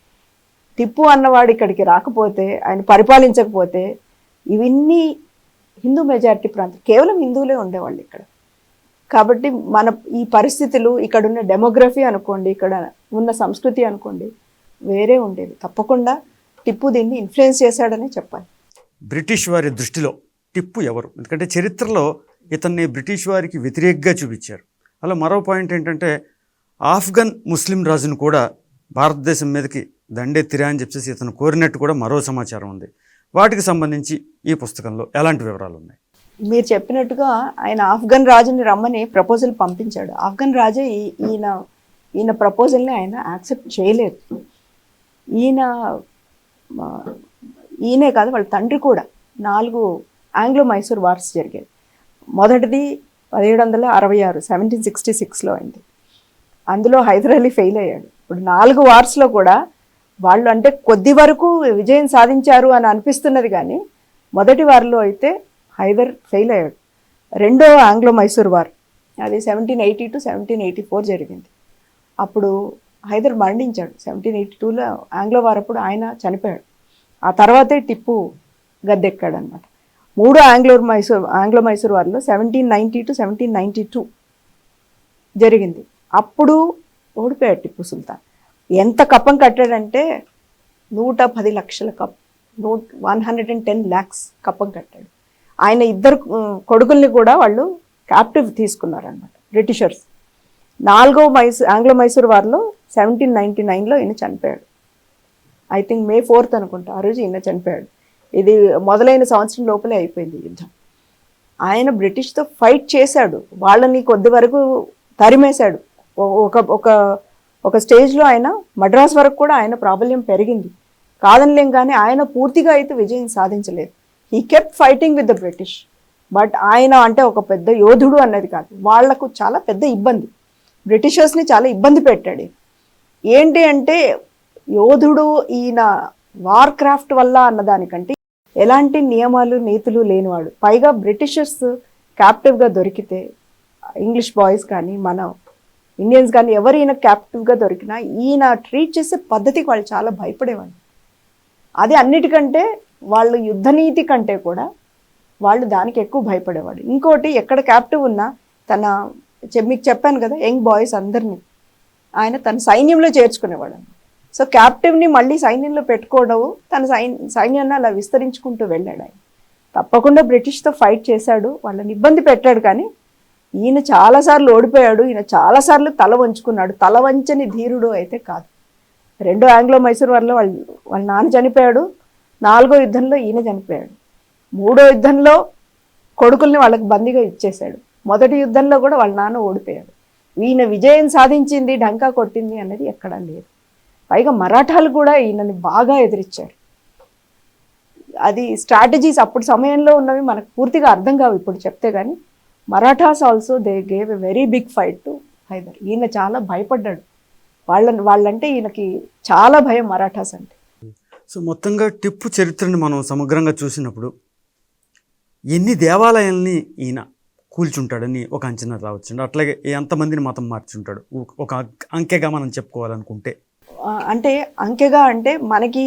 టిప్పు అన్నవాడు ఇక్కడికి రాకపోతే, ఆయన పరిపాలించకపోతే ఇవన్నీ హిందూ మెజారిటీ ప్రాంతం, కేవలం హిందువులే ఉండేవాళ్ళు ఇక్కడ. కాబట్టి మన ఈ పరిస్థితులు, ఇక్కడున్న డెమోగ్రఫీ అనుకోండి, ఇక్కడ ఉన్న సంస్కృతి అనుకోండి, వేరే ఉండేది. తప్పకుండా టిప్పు దీన్ని ఇన్ఫ్లుయెన్స్ చేశాడని చెప్పాలి. బ్రిటిష్ వారి దృష్టిలో టిప్పు ఎవరు? ఎందుకంటే చరిత్రలో ఇతన్ని బ్రిటిష్ వారికి వ్యతిరేకంగా చూపించారు. అలా మరో పాయింట్ ఏంటంటే ఆఫ్ఘన్ ముస్లిం రాజును కూడా భారతదేశం మీదకి దండెత్తిరా అని చెప్పేసి ఇతను కోరినట్టు కూడా మరో సమాచారం ఉంది. వాటికి సంబంధించి ఈ పుస్తకంలో ఎలాంటి వివరాలు ఉన్నాయి? మీరు చెప్పినట్టుగా ఆయన ఆఫ్ఘన్ రాజుని రమ్మని ప్రపోజల్ పంపించాడు. ఆఫ్ఘన్ రాజే ఈయన ప్రపోజల్ని ఆయన యాక్సెప్ట్ చేయలేదు. ఈయనే కాదు, వాళ్ళ తండ్రి కూడా 4 ఆంగ్లో మైసూర్ వార్స్ జరిగాయి. మొదటిది 1766, 1766లో అయింది. అందులో హైదర్ అలీ ఫెయిల్ అయ్యాడు. ఇప్పుడు 4 వార్స్లో కూడా వాళ్ళు అంటే కొద్ది వరకు విజయం సాధించారు అని అనిపిస్తున్నది, కానీ మొదటి వార్లో అయితే హైదర్ ఫెయిల్ అయ్యాడు. రెండో ఆంగ్లో మైసూర్ వార్ అది 1780 to 1784 జరిగింది. అప్పుడు హైదర్ మరణించాడు. 1782లో ఆంగ్లో వార్ అప్పుడు ఆయన చనిపోయాడు. ఆ తర్వాతే టిప్పు గద్దెక్కాడు అనమాట. మూడో ఆంగ్లో మైసూర్ వార్లో 1790 to 1792 జరిగింది. అప్పుడు ఓడిపోయాడు టిప్పు సుల్తాన్. ఎంత కప్పం కట్టాడంటే 110 లక్షల 110 lakhs కప్పం కట్టాడు. ఆయన 2 కొడుకుల్ని కూడా వాళ్ళు క్యాప్టివ్ తీసుకున్నారనమాట బ్రిటిషర్స్. 4వ ఆంగ్లో మైసూర్ వార్లో 1799లో ఈయన చనిపోయాడు. ఐ థింక్ May 4th అనుకుంటా, ఆ రోజు ఈయన చనిపోయాడు. ఇది మొదలైన సంవత్సరం లోపలే అయిపోయింది యుద్ధం. ఆయన బ్రిటిష్తో ఫైట్ చేశాడు, వాళ్ళని కొద్ది వరకు తరిమేశాడు. ఒక స్టేజ్లో ఆయన మద్రాస్ వరకు కూడా ఆయన ప్రాబల్యం పెరిగింది, కాదనిలేం. కానీ ఆయన పూర్తిగా అయితే విజయం సాధించలేదు. He kept fighting with the British. But ఆయన అంటే ఒక పెద్ద యోధుడు అన్నది కాదు, వాళ్లకు చాలా పెద్ద ఇబ్బంది, బ్రిటిషర్స్ని చాలా ఇబ్బంది పెట్టాడు. ఏంటి అంటే యోధుడు ఈయన వార్ క్రాఫ్ట్ వల్ల అన్నదానికంటే ఎలాంటి నియమాలు నీతులు లేనివాడు. పైగా బ్రిటిషర్స్ క్యాప్టివ్గా దొరికితే, ఇంగ్లీష్ బాయ్స్ కానీ మన ఇండియన్స్ కానీ ఎవరు ఈయన క్యాప్టివ్గా దొరికినా ఈయన ట్రీట్ చేసే పద్ధతికి వాళ్ళు చాలా భయపడేవాళ్ళు. అది అన్నిటికంటే వాళ్ళు యుద్ధనీతి కంటే కూడా వాళ్ళు దానికి ఎక్కువ భయపడేవాడు. ఇంకోటి, ఎక్కడ క్యాప్టివ్ ఉన్నా మీకు చెప్పాను కదా, యంగ్ బాయ్స్ అందరినీ ఆయన తన సైన్యంలో చేర్చుకునేవాడు. సో క్యాప్టివ్ని మళ్ళీ సైన్యంలో పెట్టుకోవడం, తన సైన్యాన్ని అలా విస్తరించుకుంటూ వెళ్ళాడు. ఆయన తప్పకుండా బ్రిటిష్తో ఫైట్ చేశాడు, వాళ్ళని ఇబ్బంది పెట్టాడు. కానీ ఈయన చాలాసార్లు ఓడిపోయాడు, ఈయన చాలాసార్లు తల వంచుకున్నాడు. తల వంచని ధీరుడు అయితే కాదు. రెండో ఆంగ్లో మైసూర్ వార్లో వాళ్ళ నాన్న చనిపోయాడు, 4వ యుద్ధంలో ఈయన చనిపోయాడు, 3వ యుద్ధంలో కొడుకుల్ని వాళ్ళకి బందీగా ఇచ్చేశాడు, మొదటి యుద్ధంలో కూడా వాళ్ళ నాన్న ఓడిపోయాడు. ఈయన విజయం సాధించింది, ఢంకా కొట్టింది అన్నది ఎక్కడా లేదు. పైగా మరాఠాలు కూడా ఈయనని బాగా ఎదిరించారు. అది స్ట్రాటజీస్ అప్పుడు సమయంలో ఉన్నవి మనకు పూర్తిగా అర్థం కావు ఇప్పుడు చెప్తే, కానీ Marathas also they gave a very big fight to Hyder. ఈయన చాలా భయపడ్డాడు, వాళ్ళంటే ఈయనకి చాలా భయం మరాఠాస్ అంటే. సో మొత్తంగా టిప్పు చరిత్రని మనం సమగ్రంగా చూసినప్పుడు ఎన్ని దేవాలయాల్ని ఈయన కూల్చుంటాడని ఒక అంచనా రావచ్చు. అట్లాగే ఎంతమందిని మతం మార్చుంటాడు ఒక అంకెగా మనం చెప్పుకోవాలనుకుంటే? అంటే అంకెగా అంటే మనకి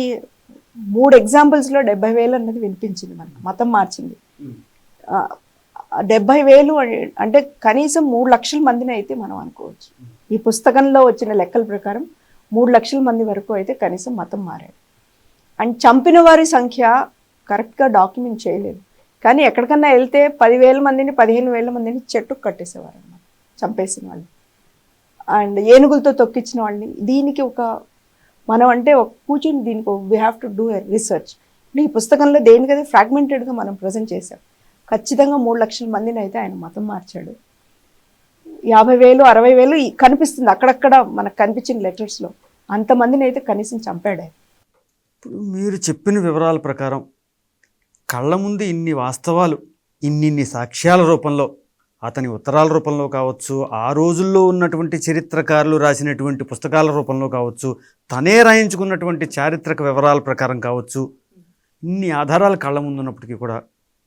3 ఎగ్జాంపుల్స్లో 70,000 అన్నది వినిపించింది, మనకు మతం మార్చింది. 70,000 అంటే కనీసం 3 లక్షల మందిని అయితే మనం అనుకోవచ్చు. ఈ పుస్తకంలో వచ్చిన లెక్కల ప్రకారం 3 లక్షల మంది వరకు అయితే కనీసం మతం మారారు. అండ్ చంపిన వారి సంఖ్య కరెక్ట్గా డాక్యుమెంట్ చేయలేదు, కానీ ఎక్కడికన్నా వెళ్తే 10,000 మందిని 15,000 మందిని చెట్టుకు కట్టేసేవారు అన్నమాట, చంపేసిన వాళ్ళు. అండ్ ఏనుగులతో తొక్కించిన వాళ్ళని. దీనికి మనం అంటే కూర్చొని దీనికి we have to do a research. ఈ పుస్తకంలో దేనికదే ఫ్రాగ్మెంటెడ్గా మనం ప్రజెంట్ చేశాం. ఖచ్చితంగా 3 లక్షల మందిని అయితే ఆయన మతం మార్చాడు. 50,000 60,000 కనిపిస్తుంది అక్కడక్కడ మనకు కనిపించిన లెటర్స్లో. అంతమందిని అయితే కనీసం చంపాడు. ఇప్పుడు మీరు చెప్పిన వివరాల ప్రకారం కళ్ళ ముందు ఇన్ని వాస్తవాలు, ఇన్నిన్ని సాక్ష్యాల రూపంలో, అతని ఉత్తరాల రూపంలో కావచ్చు, ఆ రోజుల్లో ఉన్నటువంటి చరిత్రకారులు రాసినటువంటి పుస్తకాల రూపంలో కావచ్చు, తనే రాయించుకున్నటువంటి చారిత్రక వివరాల ప్రకారం కావచ్చు, ఇన్ని ఆధారాలు కళ్ళ ముందు ఉన్నప్పటికీ కూడా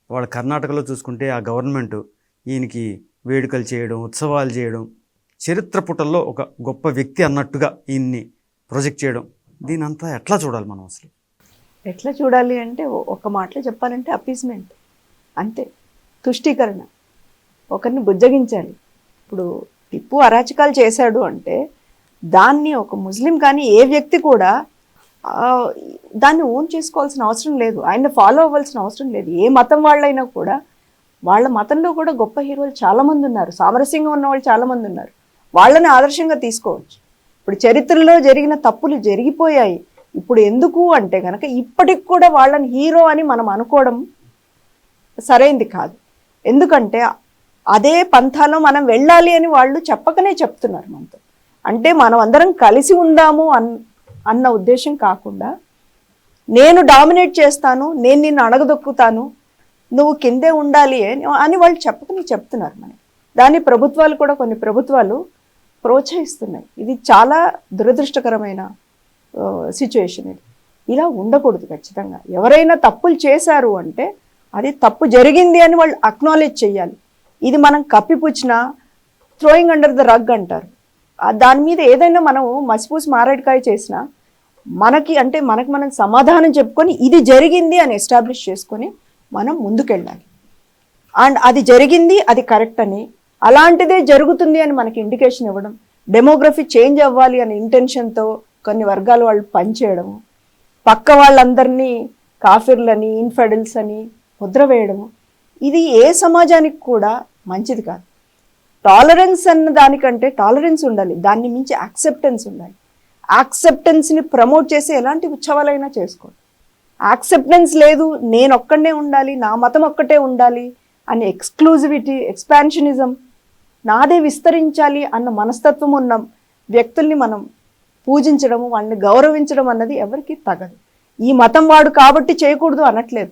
వాళ్ళ కర్ణాటకలో చూసుకుంటే ఆ గవర్నమెంట్ ఈయనకి వేడుకలు చేయడం, ఉత్సవాలు చేయడం, చరిత్ర పుటల్లో ఒక గొప్ప వ్యక్తి అన్నట్టుగా ఈయన్ని ప్రొజెక్ట్ చేయడం, దీనంతా ఎట్లా చూడాలి మనం అసలు? ఎట్లా చూడాలి అంటే ఒక మాటలో చెప్పాలంటే అపీస్మెంట్, అంతే, తుష్టీకరణ, ఒకరిని బుజ్జగించాలి. ఇప్పుడు టిప్పు అరాచకాలు చేశాడు అంటే దాన్ని ఒక ముస్లిం కానీ ఏ వ్యక్తి కూడా దాన్ని ఓన్ చేసుకోవాల్సిన అవసరం లేదు, ఆయన ఫాలో అవ్వాల్సిన అవసరం లేదు. ఏ మతం వాళ్ళైనా కూడా, వాళ్ళ మతంలో కూడా గొప్ప హీరోలు చాలామంది ఉన్నారు, సామరస్యంగా ఉన్న వాళ్ళు చాలామంది ఉన్నారు, వాళ్ళని ఆదర్శంగా తీసుకోవచ్చు. ఇప్పుడు చరిత్రలో జరిగిన తప్పులు జరిగిపోయాయి, ఇప్పుడు ఎందుకు అంటే కనుక ఇప్పటికి కూడా వాళ్ళని హీరో అని మనం అనుకోవడం సరైంది కాదు. ఎందుకంటే అదే పంథాలో మనం వెళ్ళాలి అని వాళ్ళు చెప్పకనే చెప్తున్నారు మనతో. అంటే మనం అందరం కలిసి ఉందాము అన్న ఉద్దేశం కాకుండా, నేను డామినేట్ చేస్తాను, నేను నిన్ను అణగదొక్కుతాను, నువ్వు కిందే ఉండాలి అని వాళ్ళు చెప్పకనే చెప్తున్నారు మనకి. దాన్ని ప్రభుత్వాలు కూడా, కొన్ని ప్రభుత్వాలు ప్రోత్సహిస్తున్నాయి. ఇది చాలా దురదృష్టకరమైన సిచ్యువేషన్. ఇది ఇలా ఉండకూడదు. ఖచ్చితంగా ఎవరైనా తప్పులు చేశారు అంటే అది తప్పు జరిగింది అని వాళ్ళు అక్నాలెడ్జ్ చేయాలి. ఇది మనం కప్పిపుచ్చినా థ్రోయింగ్ అండర్ ద రగ్ అంటారు. దాని మీద ఏదైనా మనం మసిపూసి మారేడుకాయ చేసినా మనకి మనం సమాధానం చెప్పుకొని ఇది జరిగింది అని ఎస్టాబ్లిష్ చేసుకొని మనం ముందుకెళ్ళాలి. అండ్ అది జరిగింది, అది కరెక్ట్ అని, అలాంటిదే జరుగుతుంది అని మనకి ఇండికేషన్ ఇవ్వడం, డెమోగ్రఫీ చేంజ్ అవ్వాలి అనే ఇంటెన్షన్తో కొన్ని వర్గాల వాళ్ళు పనిచేయడము, పక్క వాళ్ళందరినీ కాఫిర్లని, ఇన్ఫెడల్స్ అని ముద్ర వేయడము, ఇది ఏ సమాజానికి కూడా మంచిది కాదు. టాలరెన్స్ అన్న దానికంటే టాలరెన్స్ ఉండాలి, దాన్ని మించి యాక్సెప్టెన్స్ ఉండాలి. యాక్సెప్టెన్స్ని ప్రమోట్ చేసి ఎలాంటి ఉత్సవాలైనా చేసుకోండి. యాక్సెప్టెన్స్ లేదు, నేను ఒక్కడే ఉండాలి, నా మతం ఒక్కటే ఉండాలి అని ఎక్స్క్లూజివిటీ, ఎక్స్పాన్షనిజం, నాదే విస్తరించాలి అన్న మనస్తత్వం ఉన్న వ్యక్తుల్ని మనం పూజించడము, వాళ్ళని గౌరవించడం అన్నది ఎవరికి తగదు. ఈ మతం వాడు కాబట్టి చేయకూడదు అనట్లేదు,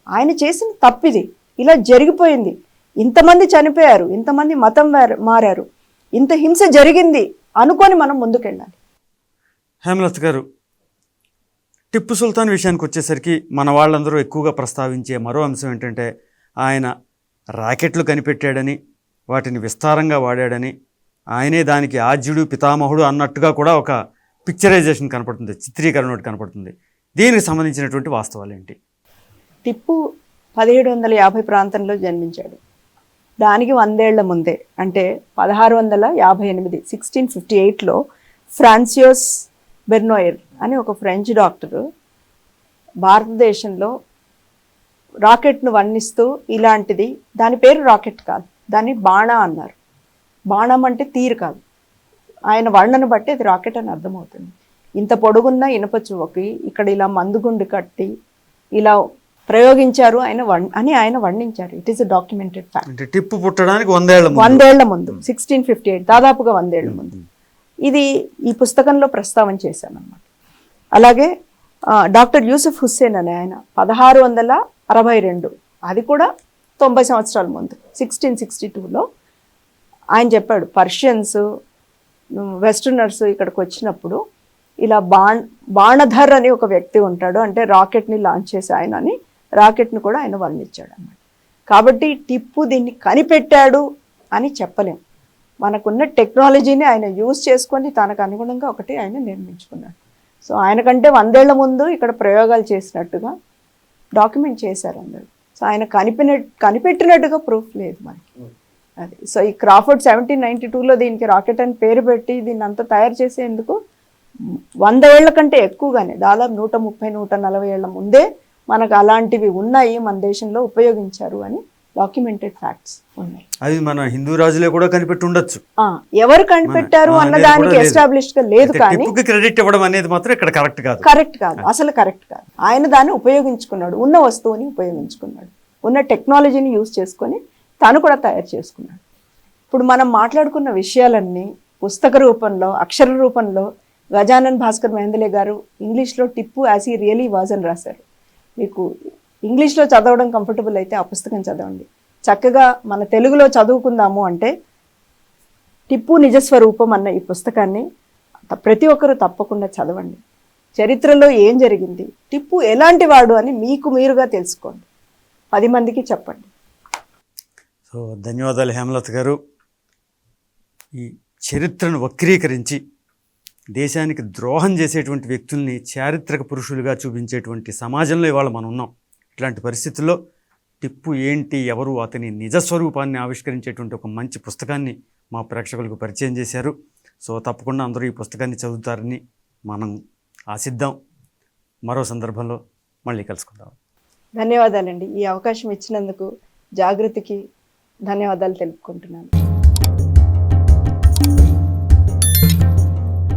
ఆయన చేసిన తప్పిది, ఇలా జరిగిపోయింది, ఇంతమంది చనిపోయారు, ఇంతమంది మతం మారారు, ఇంత హింస జరిగింది అనుకొని మనం ముందుకెళ్ళాలి. హేమలత గారు, టిప్పు సుల్తాన్ విషయానికి వచ్చేసరికి మన వాళ్ళందరూ ఎక్కువగా ప్రస్తావించే మరో అంశం ఏంటంటే ఆయన రాకెట్లు కనిపెట్టాడని, వాటిని విస్తారంగా వాడాడని, ఆయనే దానికి ఆద్యుడు, పితామహుడు అన్నట్టుగా కూడా ఒక పిక్చరైజేషన్ కనపడుతుంది, చిత్రీకరణ ఒకటి కనపడుతుంది. దీనికి సంబంధించినటువంటి వాస్తవాలు ఏంటి? టిప్పు 1750 ప్రాంతంలో జన్మించాడు. దానికి 100 ఏళ్ల ముందే, అంటే 1658 1658లో ఫ్రాన్సియోస్ బెర్నోయర్ అని ఒక ఫ్రెంచ్ డాక్టరు భారతదేశంలో రాకెట్ను వర్ణిస్తూ ఇలాంటిది, దాని పేరు రాకెట్ కాదు, దాన్ని బాణా అన్నారు. బాణం అంటే తీరు కాదు, ఆయన వర్ణను బట్టి అది రాకెట్ అని అర్థమవుతుంది. ఇంత పొడుగున్న ఇనుప చువ్వకి ఇక్కడ ఇలా మందుగుండు కట్టి ఇలా ప్రయోగించారు ఆయన వర్ణించారు. It is a documented fact. Tipu పుట్టడానికి 100 ఏళ్ల ముందు 1658, దాదాపుగా 100 ఏళ్ల ముందు. ఇది ఈ పుస్తకంలో ప్రస్తావన చేశానన్నమాట. అలాగే డాక్టర్ యూసుఫ్ హుస్సేన్ అనే ఆయన 1662, అది కూడా 90 సంవత్సరాల ముందు 1662లో ఆయన చెప్పాడు, పర్షియన్స్, వెస్టర్నర్స్ ఇక్కడికి వచ్చినప్పుడు ఇలా బాణధర్ అని ఒక వ్యక్తి ఉంటాడు, అంటే రాకెట్ని లాంచ్ చేసి ఆయన అని రాకెట్ని కూడా ఆయన వర్ణించాడు అన్నమాట. కాబట్టి టిప్పు దీన్ని కనిపెట్టాడు అని చెప్పలేం. మనకున్న టెక్నాలజీని ఆయన యూజ్ చేసుకొని తనకు అనుగుణంగా ఒకటి ఆయన నిర్మించుకున్నాడు. సో ఆయనకంటే 100 ఏళ్ల ముందు ఇక్కడ ప్రయోగాలు చేసినట్టుగా డాక్యుమెంట్ చేశారు అందరూ. సో ఆయన కనిపెట్టినట్టుగా ప్రూఫ్ లేదు మనకి. అది సో ఈ క్రాఫర్డ్ 1792లో దీనికి రాకెట్ అని పేరు పెట్టి దీన్ని అంతా తయారు చేసేందుకు 100 ఏళ్ల కంటే ఎక్కువగానే, దాదాపు 130-140 ఏళ్ల ముందే మనకు అలాంటివి ఉన్నాయి, మన దేశంలో ఉపయోగించారు అని డాక్యుమెంటెడ్ ఫ్యాక్ట్స్ ఉన్నాయి. అది మన హిందూ రాజులే కూడా కనిపెట్టి ఉండొచ్చు. ఎవరు కనిపెట్టారు అన్నదానికి ఎస్టాబ్లిష్డ్ గా లేదు, కానీ క్రెడిట్ ఇవ్వడం అనేది మాత్రం ఇక్కడ కరెక్ట్ కాదు. అసలు కరెక్ట్ కాదు. ఆయన దాన్ని ఉపయోగించుకున్నాడు, ఉన్న వస్తువుని ఉపయోగించుకున్నాడు, ఉన్న టెక్నాలజీని యూజ్ చేసుకొని తాను కూడా తయారు చేసుకున్నాడు. ఇప్పుడు మనం మాట్లాడుకున్న విషయాలన్నీ పుస్తక రూపంలో, అక్షర రూపంలో గజానన్ భాస్కర్ మెహందలే గారు ఇంగ్లీష్లో Tipu as he really was అని రాశారు. మీకు ఇంగ్లీష్లో చదవడం కంఫర్టబుల్ అయితే ఆ పుస్తకం చదవండి. చక్కగా మన తెలుగులో చదువుకుందాము అంటే టిప్పు నిజస్వరూపం అన్న ఈ పుస్తకాన్ని ప్రతి ఒక్కరూ తప్పకుండా చదవండి. చరిత్రలో ఏం జరిగింది, టిప్పు ఎలాంటి వాడు అని మీకు మీరుగా తెలుసుకోండి, 10 మందికి చెప్పండి. సో ధన్యవాదాలు హేమలత గారు. ఈ చరిత్రను వక్రీకరించి దేశానికి ద్రోహం చేసేటువంటి వ్యక్తుల్ని చారిత్రక పురుషులుగా చూపించేటువంటి సమాజంలో ఇవాళ మనం ఉన్నాం. ఇట్లాంటి పరిస్థితుల్లో టిప్పు ఏంటి, ఎవరు, అతని నిజస్వరూపాన్ని ఆవిష్కరించేటువంటి ఒక మంచి పుస్తకాన్ని మా ప్రేక్షకులకు పరిచయం చేశారు. సో తప్పకుండా అందరూ ఈ పుస్తకాన్ని చదువుతారని మనం ఆశిద్దాం. మరో సందర్భంలో మళ్ళీ కలుసుకుందాం. ధన్యవాదాలండి. ఈ అవకాశం ఇచ్చినందుకు జాగృతికి ధన్యవాదాలు తెలుపుకుంటున్నాను.